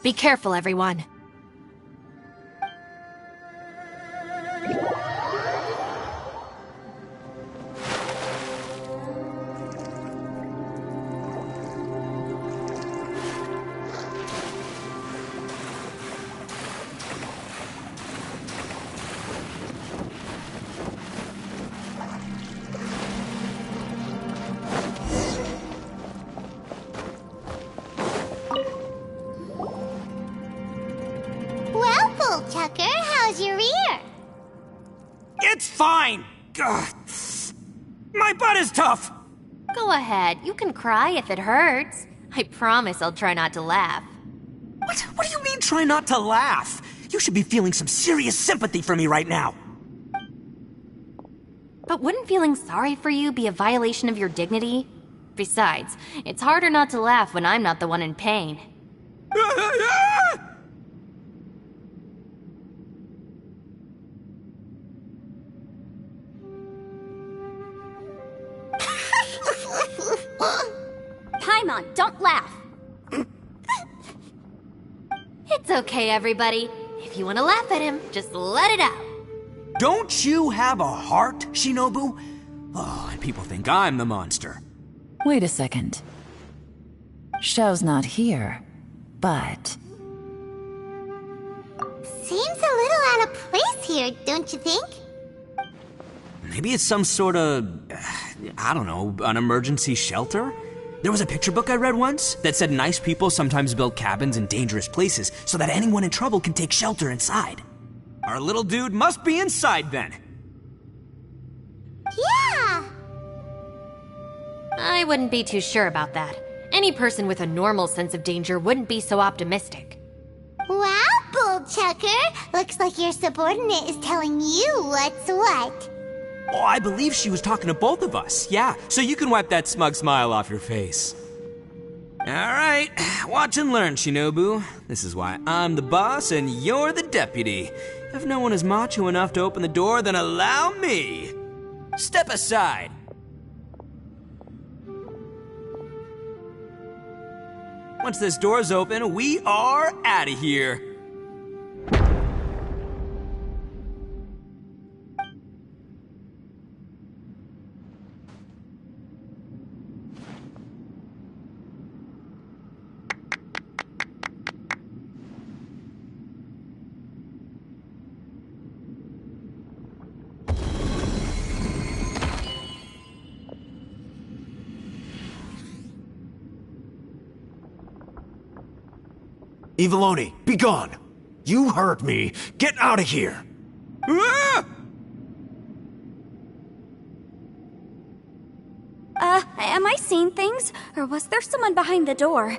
Be careful, everyone. Well, Bullchucker, how's your ear? It's fine. Ugh. My butt is tough. Go ahead, you can cry if it hurts. I promise I'll try not to laugh. What do you mean try not to laugh? You should be feeling some serious sympathy for me right now. But wouldn't feeling sorry for you be a violation of your dignity? Besides, it's harder not to laugh when I'm not the one in pain. Paimon, don't laugh. It's okay, everybody. If you want to laugh at him, just let it out. Don't you have a heart, Shinobu? Oh, and people think I'm the monster. Wait a second. Xiao's not here, but... Seems a little out of place here, don't you think? Maybe it's some sort of, I don't know, an emergency shelter? There was a picture book I read once that said nice people sometimes build cabins in dangerous places so that anyone in trouble can take shelter inside. Our little dude must be inside then. Yeah! I wouldn't be too sure about that. Any person with a normal sense of danger wouldn't be so optimistic. Wow, Bullchucker! Looks like your subordinate is telling you what's what. Oh, I believe she was talking to both of us. Yeah, so you can wipe that smug smile off your face. All right, watch and learn, Shinobu. This is why I'm the boss and you're the deputy. If no one is macho enough to open the door, then allow me. Step aside. Once this door's open, we are out of here. Eviloni, be gone! You heard me! Get out of here! Ah! Am I seeing things? Or was there someone behind the door?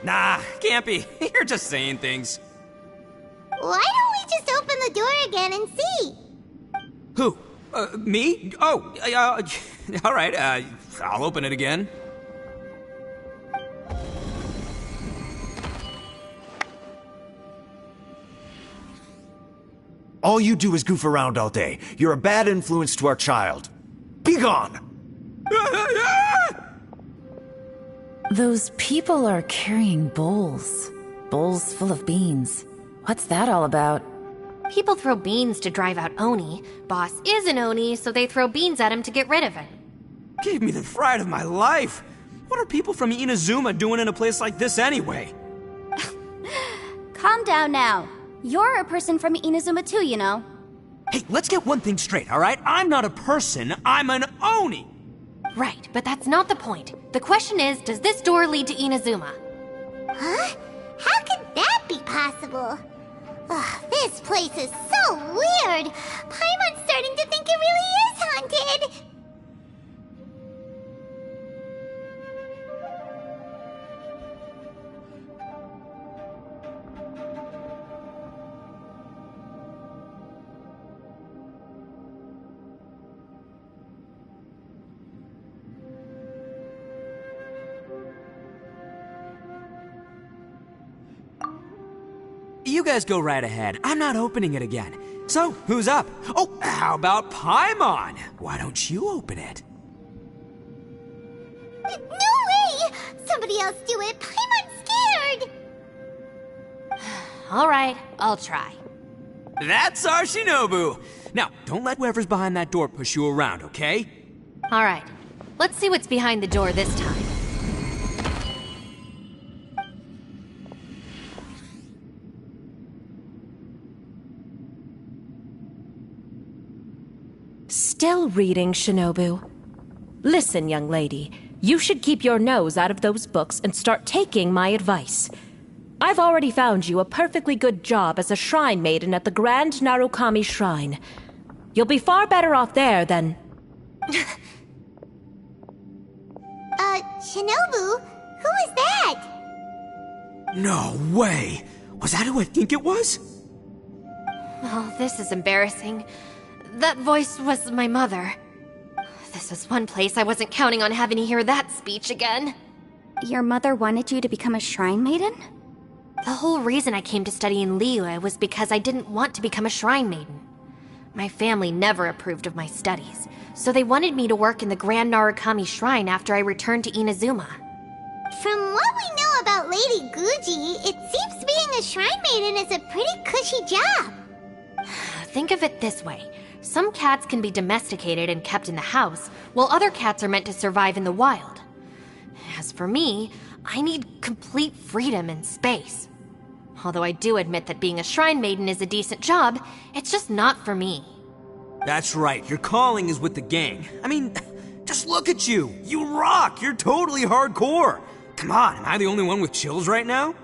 Nah, can't be. You're just saying things. Why don't we just open the door again and see? Who? Me? Oh, all right, I'll open it again. All you do is goof around all day. You're a bad influence to our child. Be gone! Those people are carrying bowls. Bowls full of beans. What's that all about? People throw beans to drive out Oni. Boss is an Oni, so they throw beans at him to get rid of him. Gave me the fright of my life. What are people from Inazuma doing in a place like this anyway? Calm down now. You're a person from Inazuma too, you know. Hey, let's get one thing straight, all right? I'm not a person, I'm an Oni! Right, but that's not the point. The question is, does this door lead to Inazuma? Huh? How could that be possible? Ugh, this place is so weird. Paimon's starting to think it really is haunted. You guys go right ahead. I'm not opening it again. So, who's up? Oh, how about Paimon? Why don't you open it? No way! Somebody else do it. Paimon's scared. Alright, I'll try. That's our Shinobu! Now, don't let whoever's behind that door push you around, okay? Alright, let's see what's behind the door this time. Still reading, Shinobu. Listen, young lady, you should keep your nose out of those books and start taking my advice. I've already found you a perfectly good job as a shrine maiden at the Grand Narukami Shrine. You'll be far better off there than... Shinobu? Who is that? No way! Was that who I think it was? Oh, this is embarrassing. That voice was my mother. This was one place I wasn't counting on having to hear that speech again. Your mother wanted you to become a shrine maiden? The whole reason I came to study in Liyue was because I didn't want to become a shrine maiden. My family never approved of my studies, so they wanted me to work in the Grand Narukami Shrine after I returned to Inazuma. From what we know about Lady Guji, it seems being a shrine maiden is a pretty cushy job. Think of it this way. Some cats can be domesticated and kept in the house, while other cats are meant to survive in the wild. As for me, I need complete freedom and space. Although I do admit that being a shrine maiden is a decent job, it's just not for me. That's right, your calling is with the gang. I mean, just look at you. You rock, you're totally hardcore. Come on, am I the only one with chills right now?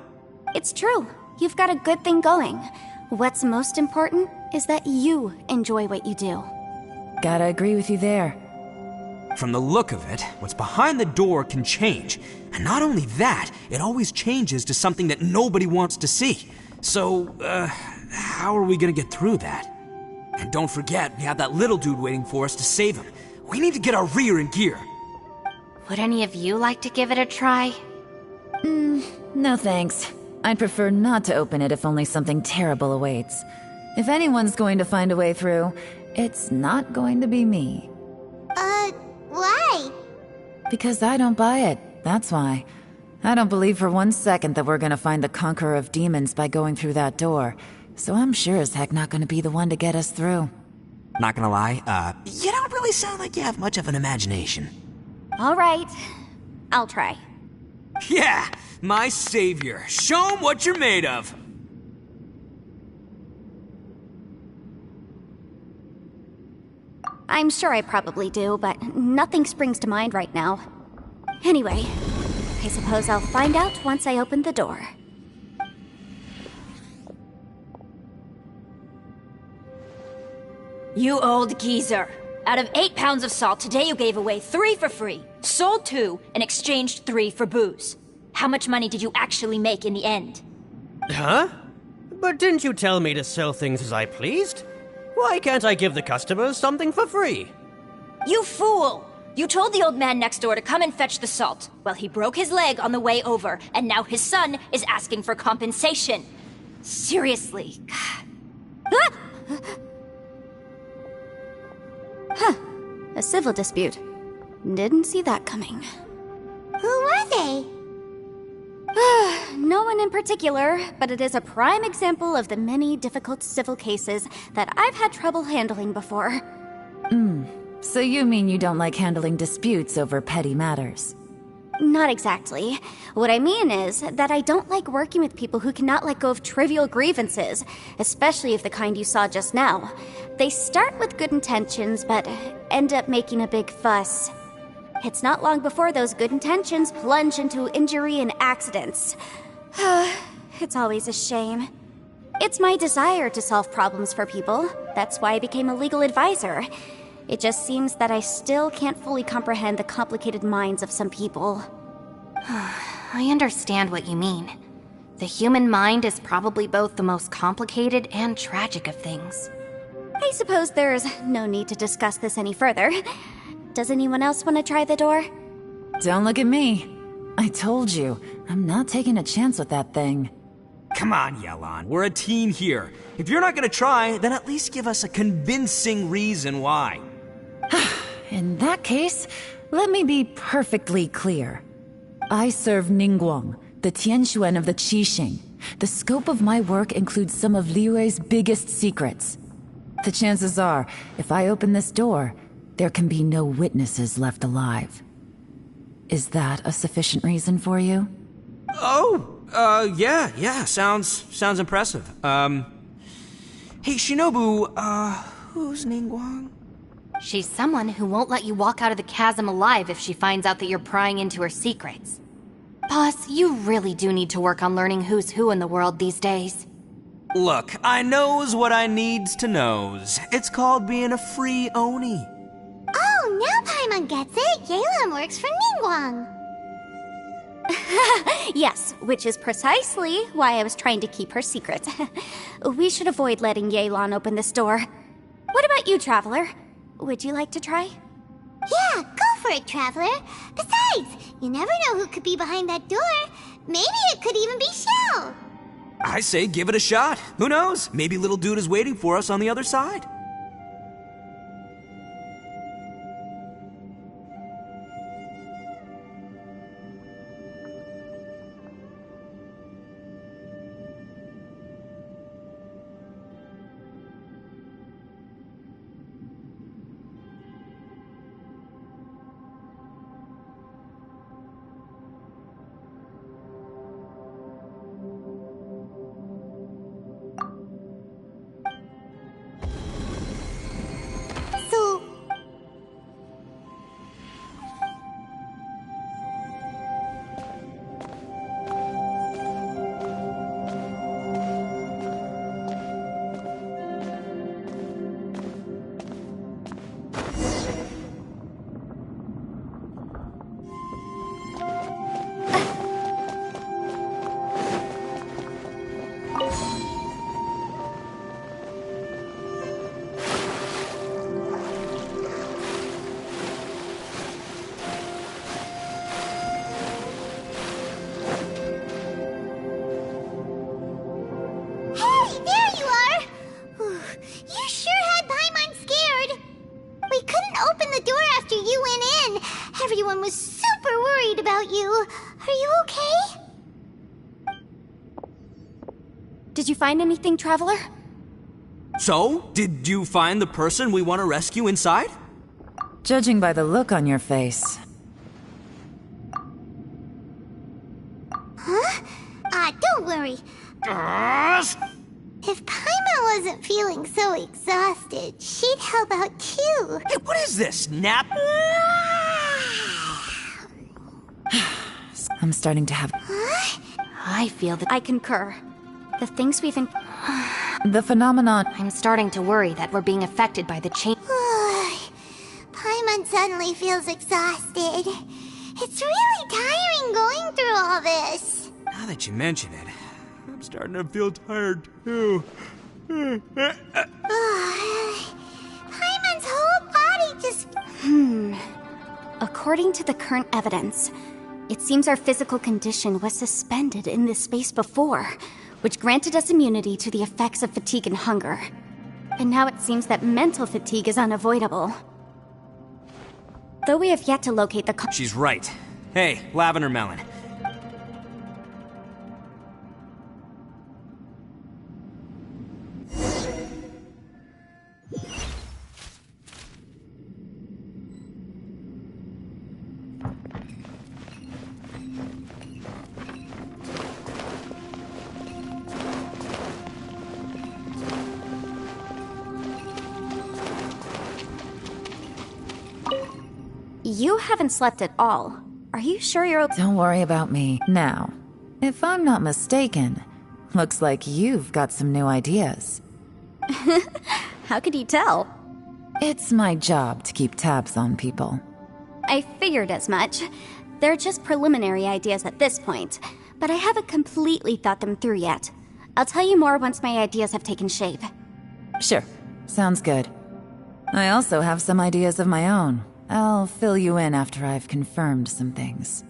It's true. You've got a good thing going. What's most important is that you enjoy what you do. Gotta agree with you there. From the look of it, what's behind the door can change. And not only that, it always changes to something that nobody wants to see. So, how are we gonna get through that? And don't forget, we have that little dude waiting for us to save him. We need to get our rear in gear. Would any of you like to give it a try? No thanks. I'd prefer not to open it if only something terrible awaits. If anyone's going to find a way through, it's not going to be me. Why? Because I don't buy it, that's why. I don't believe for 1 second that we're gonna find the Conqueror of Demons by going through that door. So I'm sure as heck not gonna be the one to get us through. Not gonna lie, you don't really sound like you have much of an imagination. All right. I'll try. Yeah, my savior. Show 'em what you're made of. I'm sure I probably do, but nothing springs to mind right now. Anyway, I suppose I'll find out once I open the door. You old geezer. Out of 8 pounds of salt, today you gave away 3 for free, sold 2, and exchanged 3 for booze. How much money did you actually make in the end? Huh? But didn't you tell me to sell things as I pleased? Why can't I give the customers something for free? You fool! You told the old man next door to come and fetch the salt. Well, he broke his leg on the way over, and now his son is asking for compensation. Seriously. A civil dispute. Didn't see that coming. Who were they? No one in particular, but it is a prime example of the many difficult civil cases that I've had trouble handling before. So you mean you don't like handling disputes over petty matters? Not exactly. What I mean is that I don't like working with people who cannot let go of trivial grievances, especially of the kind you saw just now. They start with good intentions, but end up making a big fuss. It's not long before those good intentions plunge into injury and accidents. It's always a shame. It's my desire to solve problems for people. That's why I became a legal advisor. It just seems that I still can't fully comprehend the complicated minds of some people. I understand what you mean. The human mind is probably both the most complicated and tragic of things. I suppose there's no need to discuss this any further. Does anyone else want to try the door? Don't look at me. I told you, I'm not taking a chance with that thing. Come on, Yelan, we're a team here. If you're not gonna try, then at least give us a convincing reason why. In that case, let me be perfectly clear. I serve Ningguang, the Tianxuan of the Qixing. The scope of my work includes some of Liyue's biggest secrets. The chances are, if I open this door, there can be no witnesses left alive. Is that a sufficient reason for you? Yeah, sounds impressive. Hey, Shinobu, who's Ningguang? She's someone who won't let you walk out of the chasm alive if she finds out that you're prying into her secrets. Boss, you really do need to work on learning who's who in the world these days. Look, I knows what I needs to knows. It's called being a free Oni. Oh, now Paimon gets it. Yelan works for Ningguang. Yes, which is precisely why I was trying to keep her secret. We should avoid letting Yelan open this door. What about you, Traveler? Would you like to try? Yeah, go for it, Traveler. Besides, you never know who could be behind that door. Maybe it could even be Shell. I say give it a shot. Who knows? Maybe little dude is waiting for us on the other side. So, hey, there you are! Whew, you sure had Paimon scared. We couldn't open the door after you went in. Everyone was super worried about you. Are you okay? Did you find anything, Traveler? So, did you find the person we want to rescue inside? Judging by the look on your face. Huh? Don't worry. If Paimon wasn't feeling so exhausted, she'd help out too. Hey, what is this? Nap? I'm starting to have... I feel that I concur. The things we've The phenomenon... I'm starting to worry that we're being affected by the change. Paimon suddenly feels exhausted. It's really tiring going through all this. Now that you mention it, I'm starting to feel tired too. Paimon's whole body just... According to the current evidence, it seems our physical condition was suspended in this space before, which granted us immunity to the effects of fatigue and hunger. And now it seems that mental fatigue is unavoidable. Though we have yet to locate the She's right. Hey, Lavender Melon. You haven't slept at all. Are you sure you're okay? Don't worry about me. Now, if I'm not mistaken, looks like you've got some new ideas. How could you tell? It's my job to keep tabs on people. I figured as much. They're just preliminary ideas at this point, but I haven't completely thought them through yet. I'll tell you more once my ideas have taken shape. Sure, sounds good. I also have some ideas of my own. I'll fill you in after I've confirmed some things.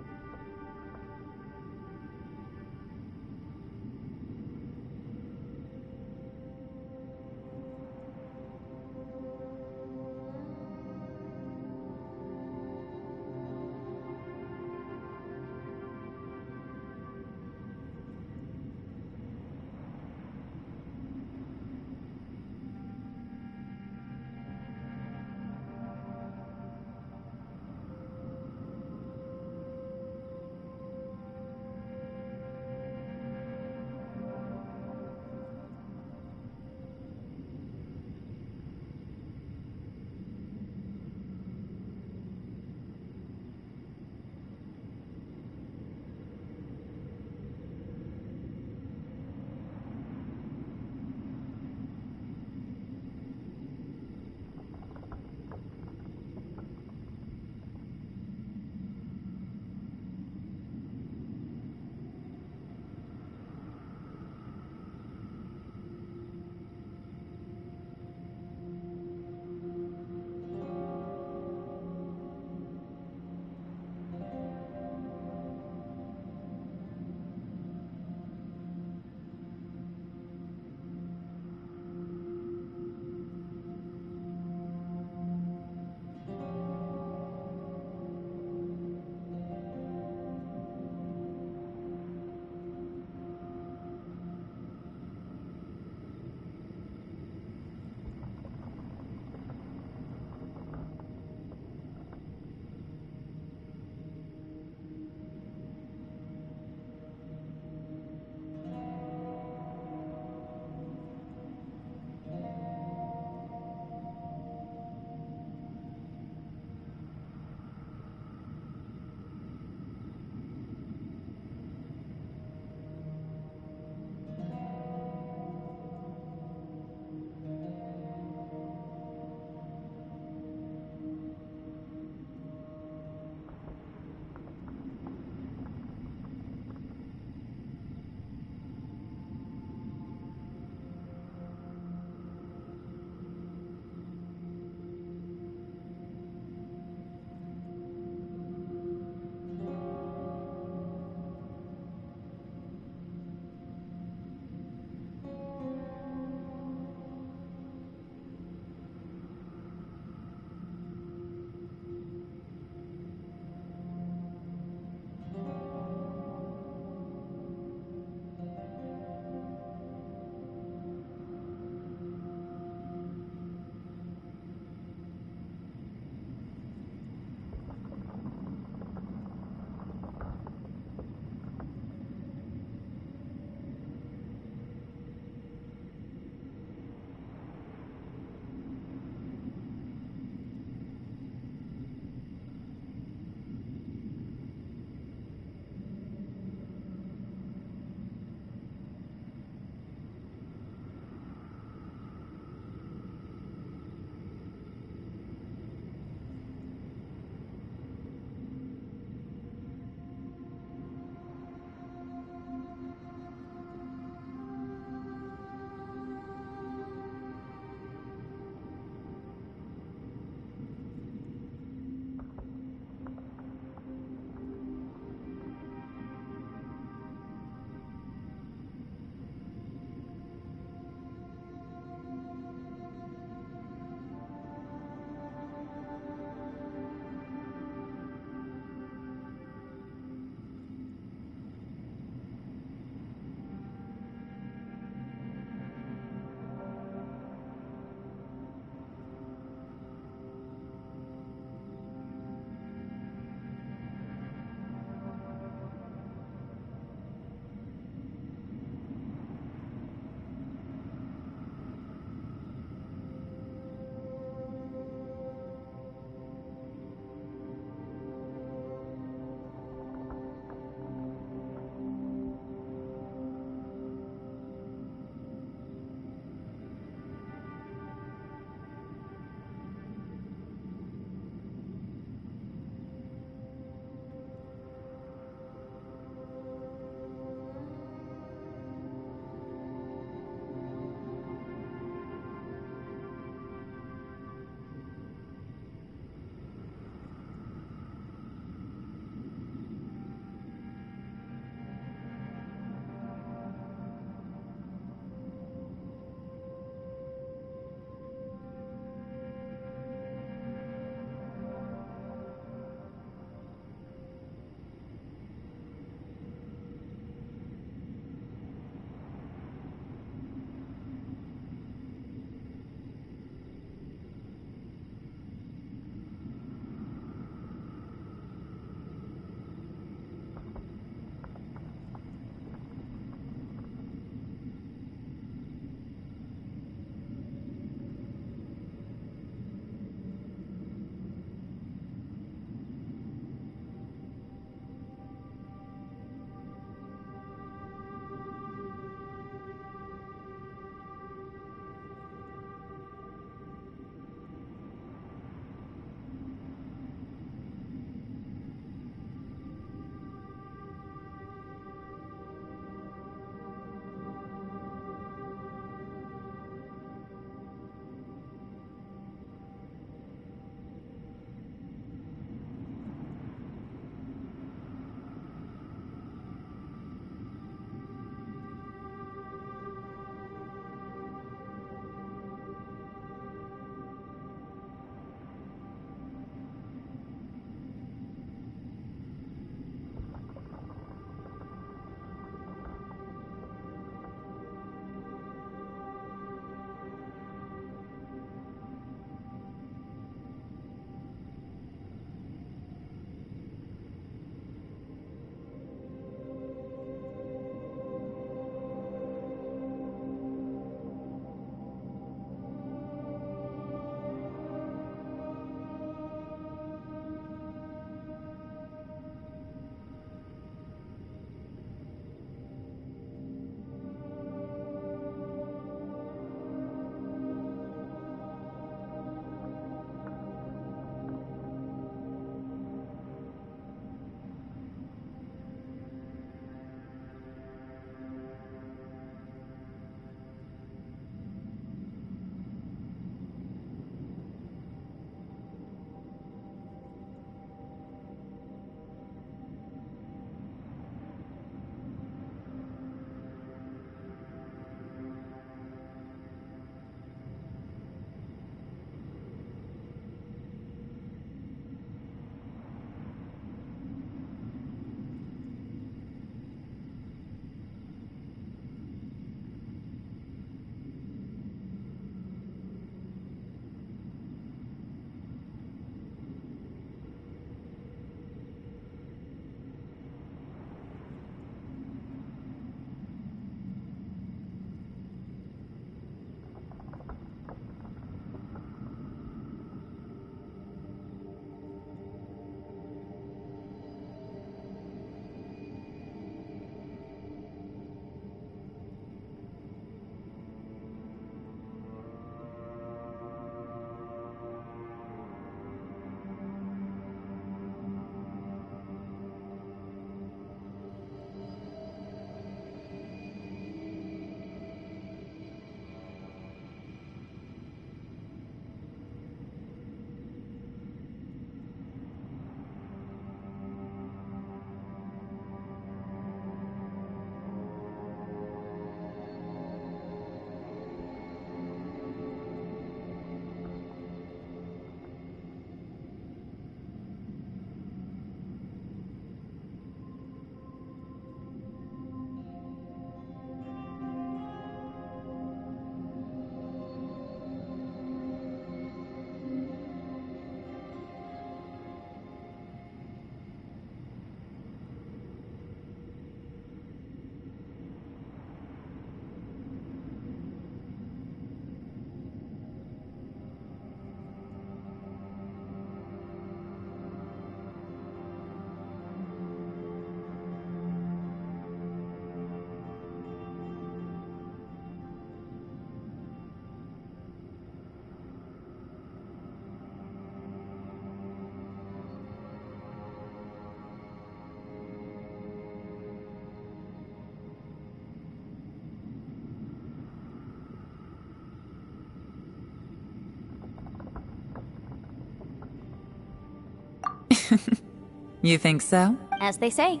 You think so? As they say.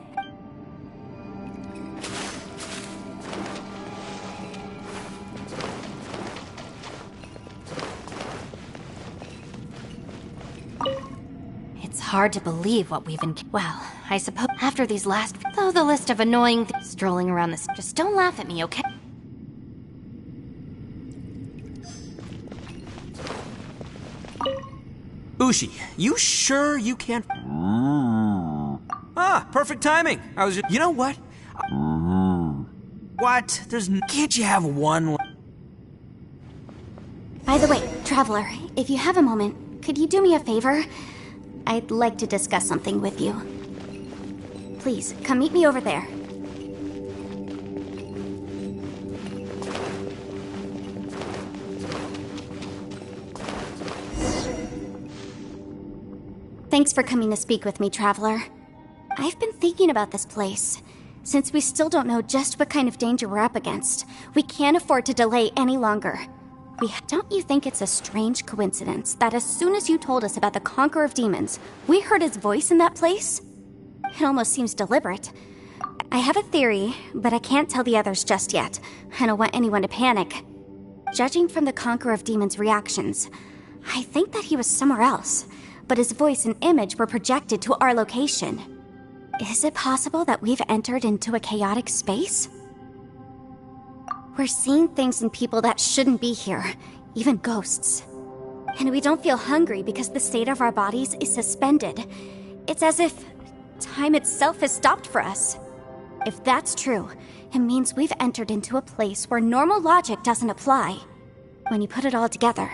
It's hard to believe what we've well, I suppose after these last... Though the list of annoying strolling around this... Just don't laugh at me, okay? Ushi, you sure you can't... Ah, perfect timing. I was just... You know what? What? Can't you have one... By the way, Traveler, if you have a moment, could you do me a favor? I'd like to discuss something with you. Please, come meet me over there. Thanks for coming to speak with me, Traveler. I've been thinking about this place. Since we still don't know just what kind of danger we're up against, we can't afford to delay any longer. Don't you think it's a strange coincidence that as soon as you told us about the Conqueror of Demons, we heard his voice in that place? It almost seems deliberate. I have a theory, but I can't tell the others just yet. I don't want anyone to panic. Judging from the Conqueror of Demons' reactions, I think that he was somewhere else, but his voice and image were projected to our location. Is it possible that we've entered into a chaotic space? We're seeing things in people that shouldn't be here, even ghosts. And we don't feel hungry because the state of our bodies is suspended. It's as if time itself has stopped for us. If that's true, it means we've entered into a place where normal logic doesn't apply. When you put it all together,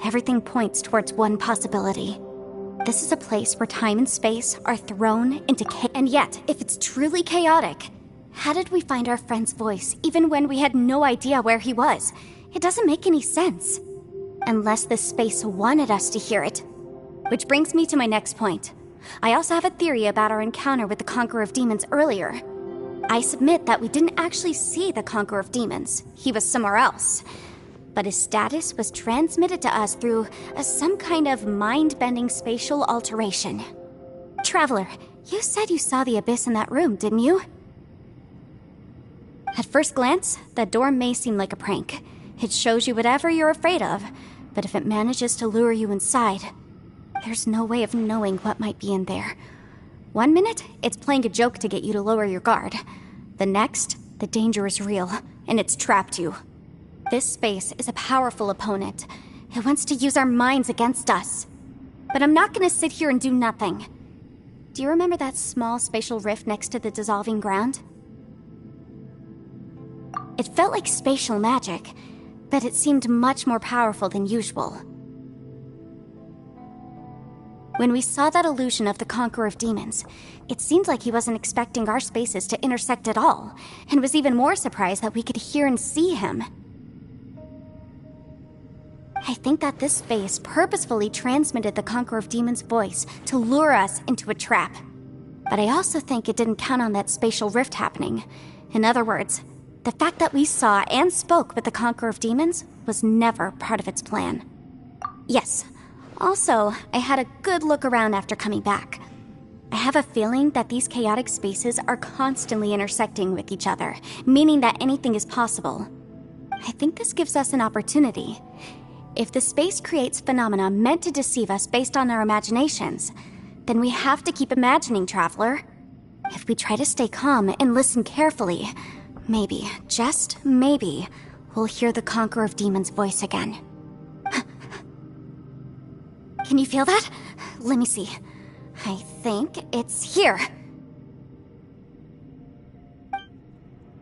everything points towards one possibility. This is a place where time and space are thrown into chaos. And yet, if it's truly chaotic, how did we find our friend's voice even when we had no idea where he was? It doesn't make any sense. Unless this space wanted us to hear it. Which brings me to my next point. I also have a theory about our encounter with the Conqueror of Demons earlier. I submit that we didn't actually see the Conqueror of Demons. He was somewhere else. But his status was transmitted to us through some kind of mind-bending spatial alteration. Traveler, you said you saw the abyss in that room, didn't you? At first glance, that door may seem like a prank. It shows you whatever you're afraid of, but if it manages to lure you inside, there's no way of knowing what might be in there. One minute, it's playing a joke to get you to lower your guard. The next, the danger is real, and it's trapped you. This space is a powerful opponent. It wants to use our minds against us. But I'm not gonna sit here and do nothing. Do you remember that small spatial rift next to the dissolving ground? It felt like spatial magic, but it seemed much more powerful than usual. When we saw that illusion of the Conqueror of Demons, it seemed like he wasn't expecting our spaces to intersect at all, and was even more surprised that we could hear and see him. I think that this space purposefully transmitted the Conqueror of Demons' voice to lure us into a trap. But I also think it didn't count on that spatial rift happening. In other words, the fact that we saw and spoke with the Conqueror of Demons was never part of its plan. Yes. Also, I had a good look around after coming back. I have a feeling that these chaotic spaces are constantly intersecting with each other, meaning that anything is possible. I think this gives us an opportunity. If the space creates phenomena meant to deceive us based on our imaginations, then we have to keep imagining, Traveler. If we try to stay calm and listen carefully, maybe, just maybe, we'll hear the Conqueror of Demons' voice again. Can you feel that? Let me see. I think it's here.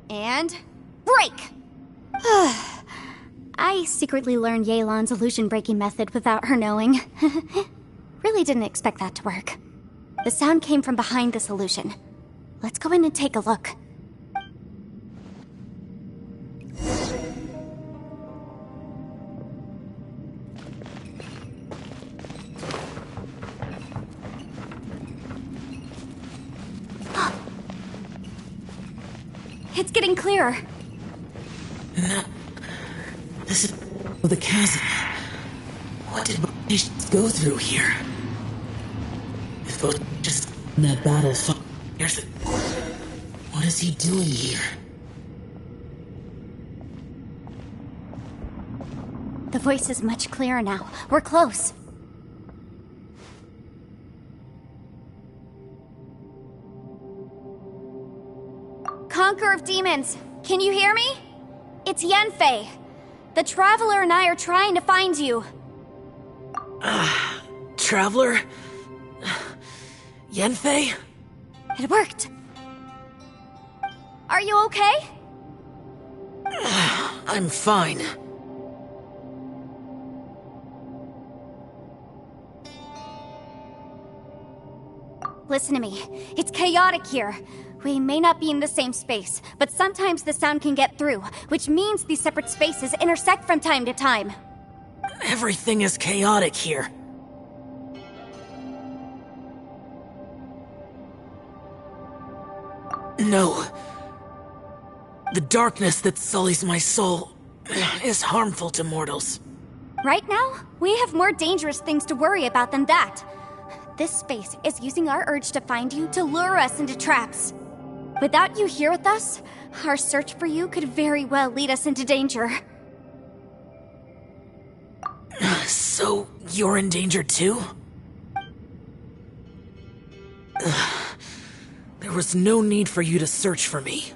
And break! I secretly learned Yelan's illusion-breaking method without her knowing. Really didn't expect that to work. The sound came from behind this illusion. Let's go in and take a look. It's getting clearer. And this is the chasm. What did patients go through here? If supposed to just in that battle. What is he doing here? The voice is much clearer now. We're close. Conqueror of Demons, can you hear me? It's Yenfei. The Traveler and I are trying to find you. Traveler? Yenfei? It worked. Are you okay? I'm fine. Listen to me. It's chaotic here. We may not be in the same space, but sometimes the sound can get through, which means these separate spaces intersect from time to time. Everything is chaotic here. No. The darkness that sullies my soul is harmful to mortals. Right now, we have more dangerous things to worry about than that. This space is using our urge to find you to lure us into traps. Without you here with us, our search for you could very well lead us into danger. So, you're in danger too? There was no need for you to search for me.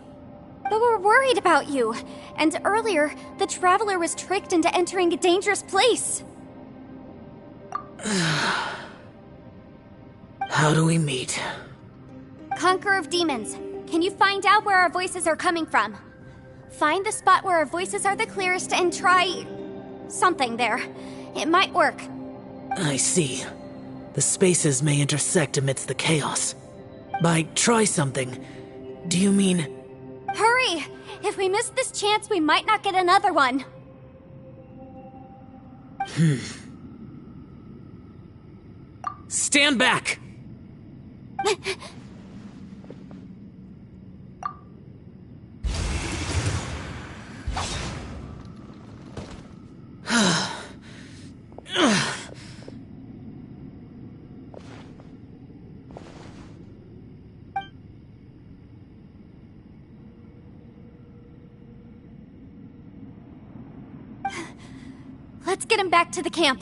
But we're worried about you. And earlier, the Traveler was tricked into entering a dangerous place. How do we meet? Conqueror of Demons, can you find out where our voices are coming from? Find the spot where our voices are the clearest and try... something there. It might work. I see. The spaces may intersect amidst the chaos. By try something, do you mean... Hurry! If we miss this chance, we might not get another one. Stand back! Let's get him back to the camp.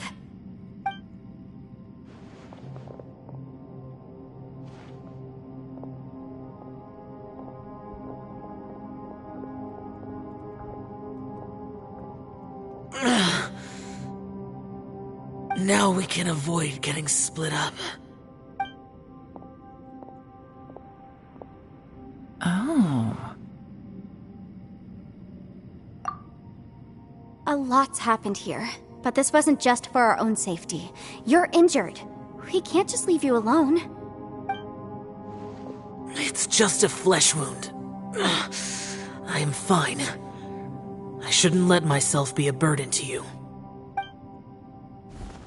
Now we can avoid getting split up. Oh. A lot's happened here, but this wasn't just for our own safety. You're injured. We can't just leave you alone. It's just a flesh wound. I am fine. I shouldn't let myself be a burden to you.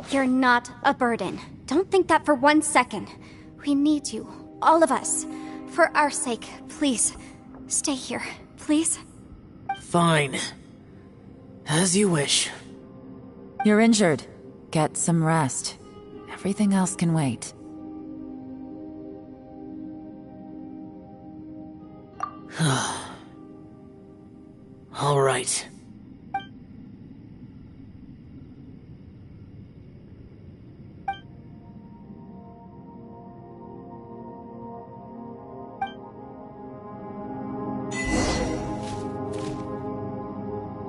You're not a burden. Don't think that for 1 second. We need you, all of us. For our sake, please, stay here, please. Fine. As you wish. You're injured. Get some rest. Everything else can wait. All right.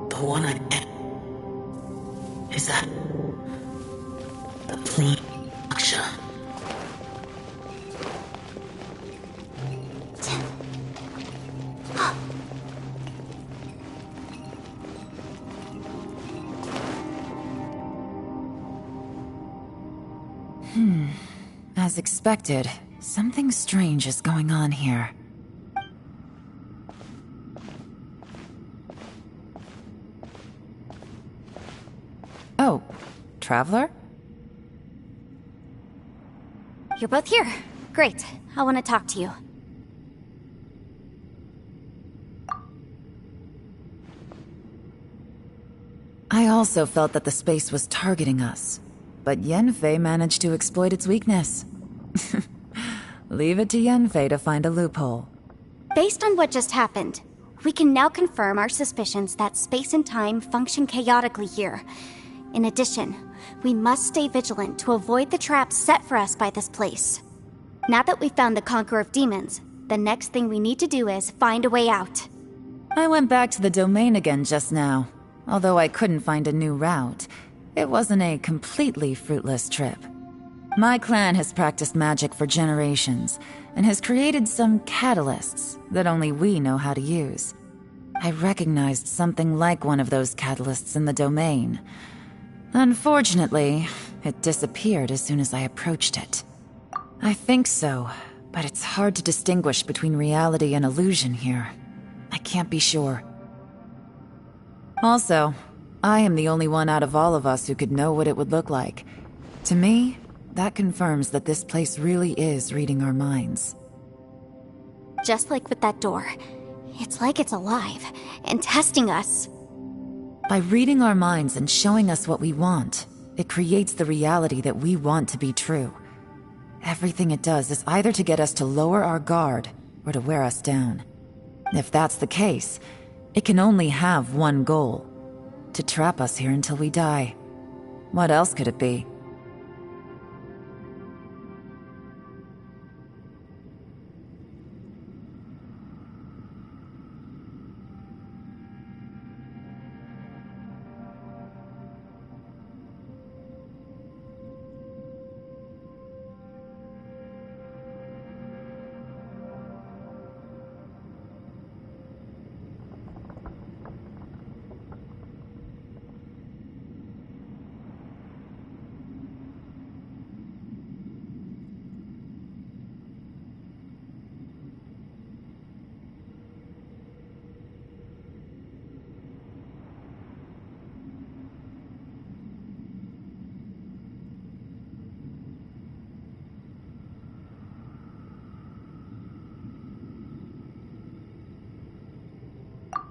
The one I... Is that... the Prime Aksha? As expected, something strange is going on here. Oh, Traveler? You're both here. Great. I want to talk to you. I also felt that the space was targeting us, but Yenfei managed to exploit its weakness. Leave it to Yenfei to find a loophole. Based on what just happened, we can now confirm our suspicions that space and time function chaotically here. In addition, we must stay vigilant to avoid the traps set for us by this place. Now that we've found the Conqueror of Demons, the next thing we need to do is find a way out. I went back to the domain again just now. Although I couldn't find a new route, it wasn't a completely fruitless trip. My clan has practiced magic for generations, and has created some catalysts that only we know how to use. I recognized something like one of those catalysts in the domain. Unfortunately, it disappeared as soon as I approached it. I think so, but it's hard to distinguish between reality and illusion here. I can't be sure. Also, I am the only one out of all of us who could know what it would look like. To me, that confirms that this place really is reading our minds. Just like with that door, it's like it's alive and testing us. By reading our minds and showing us what we want, it creates the reality that we want to be true. Everything it does is either to get us to lower our guard or to wear us down. If that's the case, it can only have one goal: to trap us here until we die. What else could it be?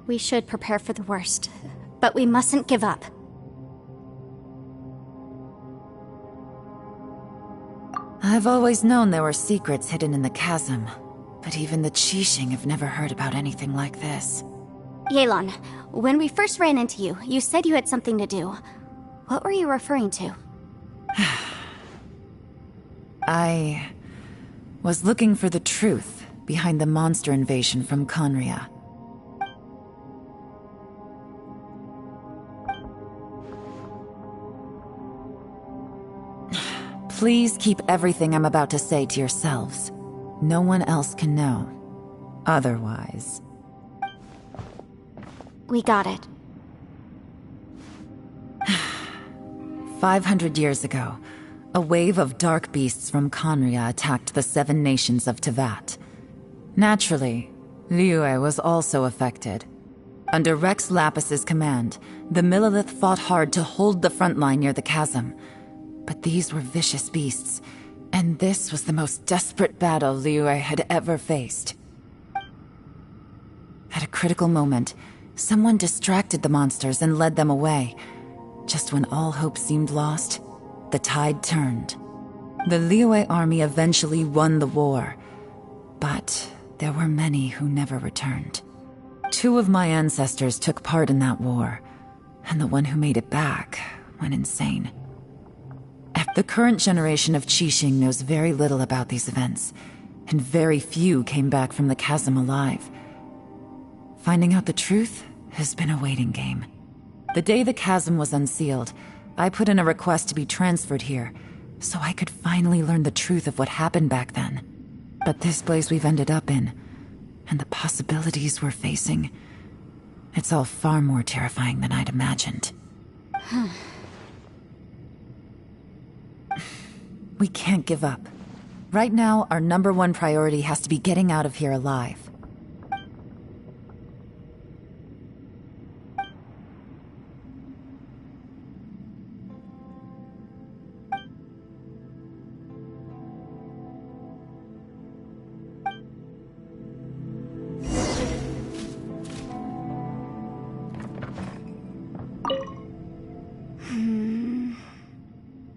We should prepare for the worst, but we mustn't give up. I've always known there were secrets hidden in the chasm, but even the Qixing have never heard about anything like this. Yelan, when we first ran into you, you said you had something to do. What were you referring to? I was looking for the truth behind the monster invasion from Conria. Please keep everything I'm about to say to yourselves. No one else can know. Otherwise... We got it. 500 years ago, a wave of dark beasts from Conria attacked the 7 nations of Tevat. Naturally, Liyue was also affected. Under Rex Lapis's command, the Millelith fought hard to hold the front line near the chasm. But these were vicious beasts, and this was the most desperate battle Liyue had ever faced. At a critical moment, someone distracted the monsters and led them away. Just when all hope seemed lost, the tide turned. The Liyue army eventually won the war, but there were many who never returned. 2 of my ancestors took part in that war, and the one who made it back went insane. The current generation of Qixing knows very little about these events, and very few came back from the chasm alive. Finding out the truth has been a waiting game. The day the chasm was unsealed, I put in a request to be transferred here, so I could finally learn the truth of what happened back then. But this place we've ended up in, and the possibilities we're facing, it's all far more terrifying than I'd imagined. We can't give up. Right now, our #1 priority has to be getting out of here alive.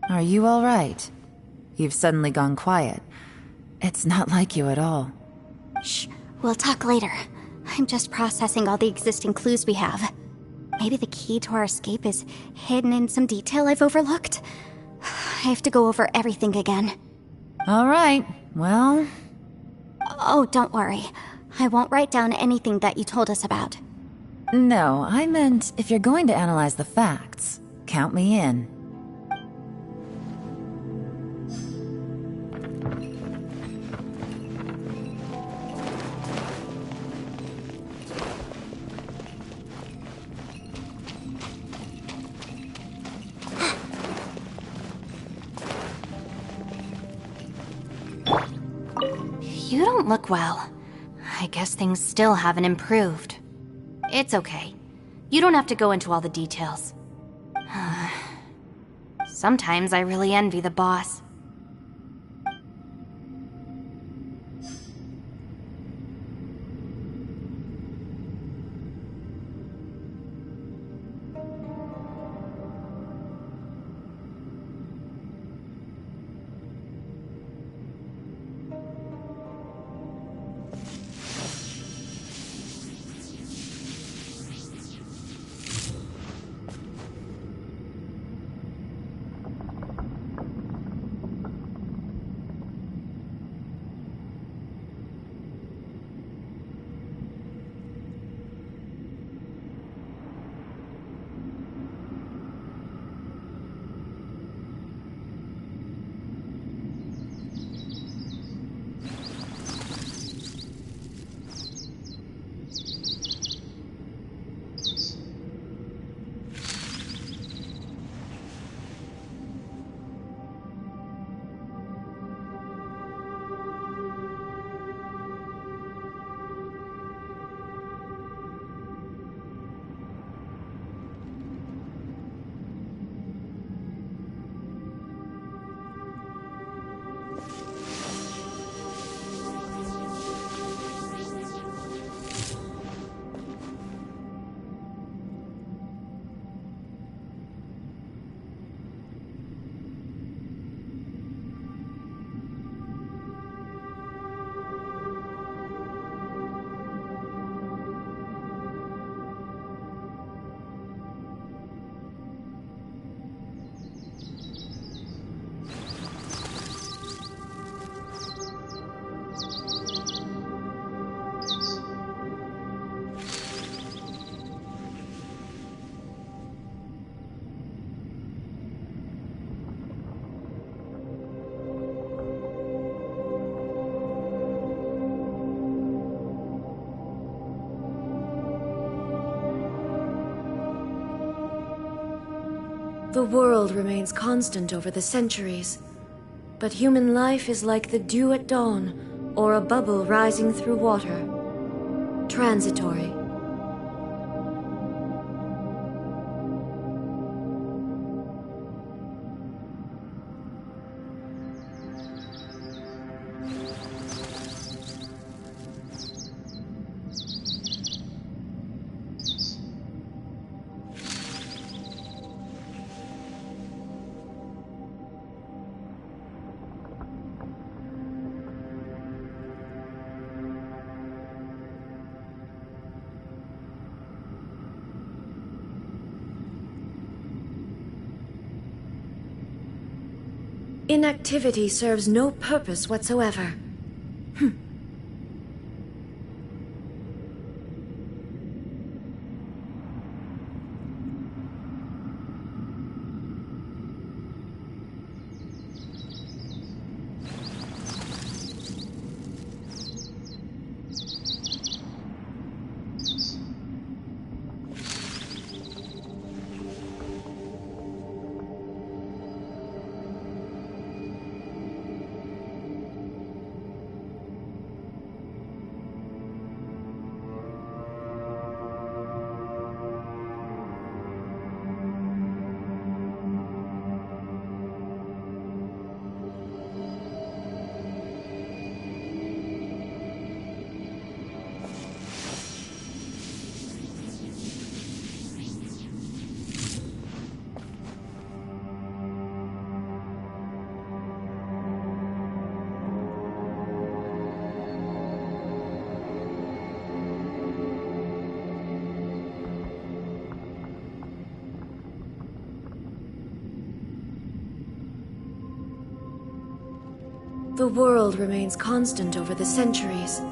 Are you all right? You've suddenly gone quiet. It's not like you at all. Shh, we'll talk later. I'm just processing all the existing clues we have. Maybe the key to our escape is hidden in some detail I've overlooked. I have to go over everything again. All right, well... Oh, don't worry. I won't write down anything that you told us about. No, I meant if you're going to analyze the facts, count me in. You don't look well. I guess things still haven't improved. It's okay. You don't have to go into all the details. Sometimes I really envy the boss. The world remains constant over the centuries, but human life is like the dew at dawn, or a bubble rising through water. Transitory. Inactivity serves no purpose whatsoever. The world remains constant over the centuries,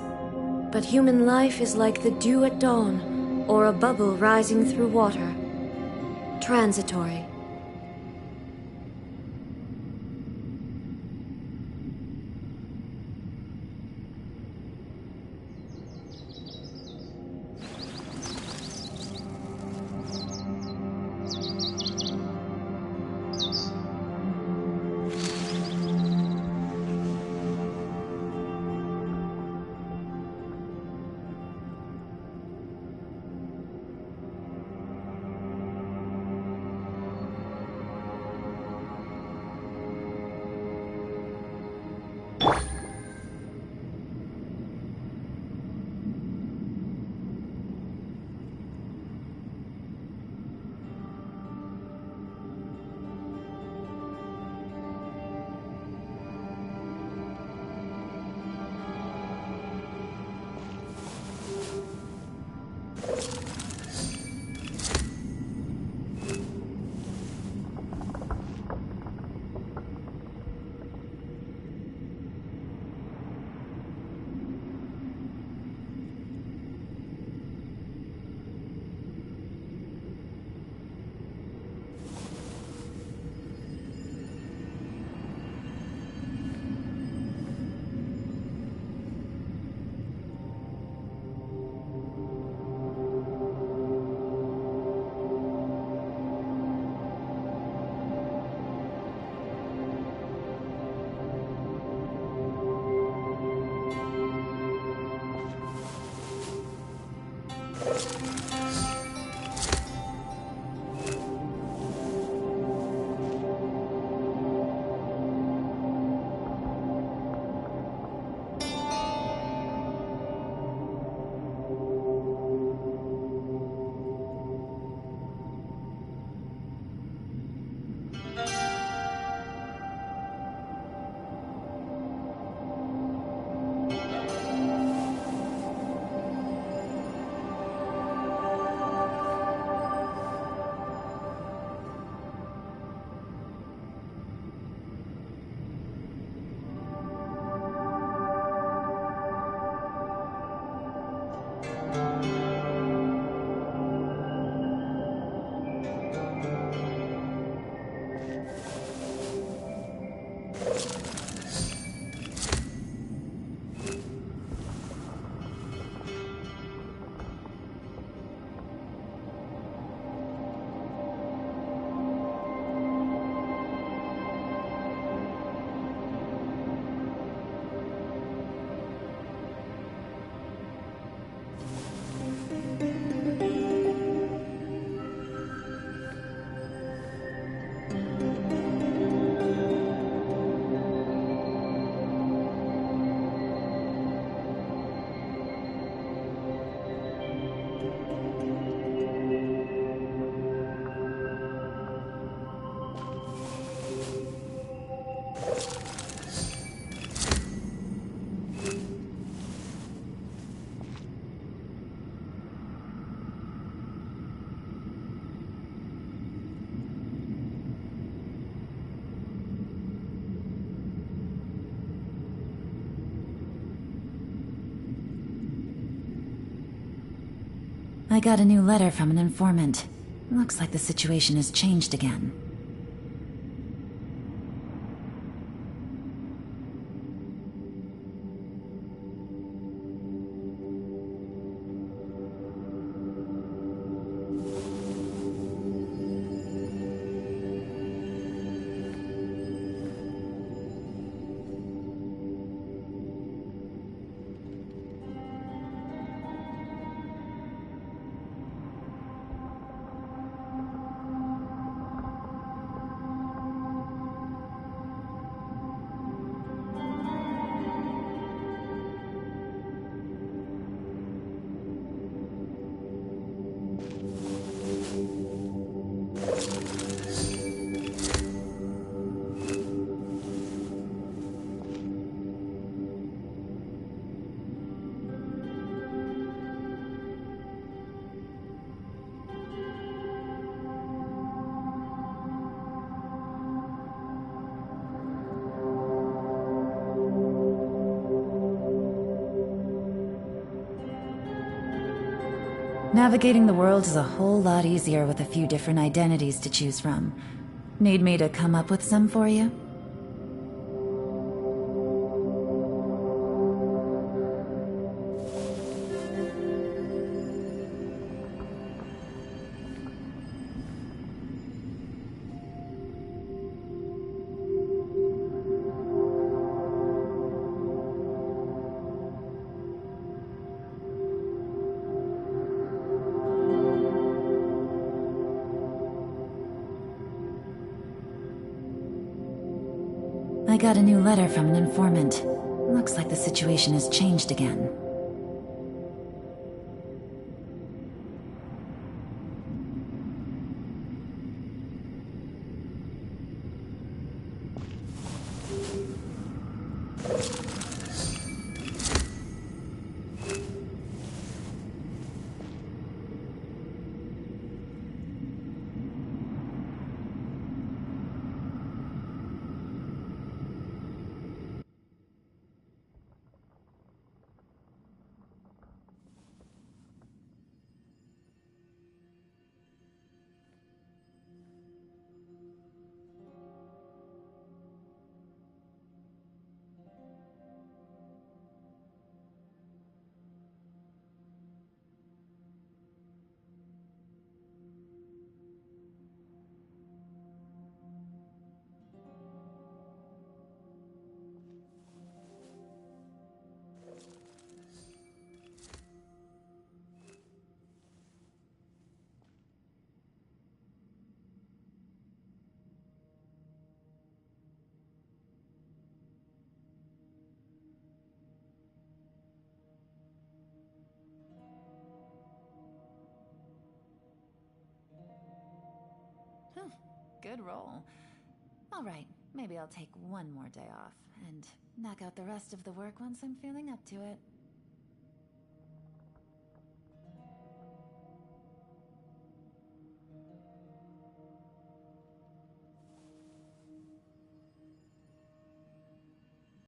but human life is like the dew at dawn, or a bubble rising through water. Transitory. I got a new letter from an informant. Looks like the situation has changed again. Navigating the world is a whole lot easier with a few different identities to choose from. Need me to come up with some for you? I got a new letter from an informant. Looks like the situation has changed again. Good roll. Alright, maybe I'll take one more day off, and knock out the rest of the work once I'm feeling up to it.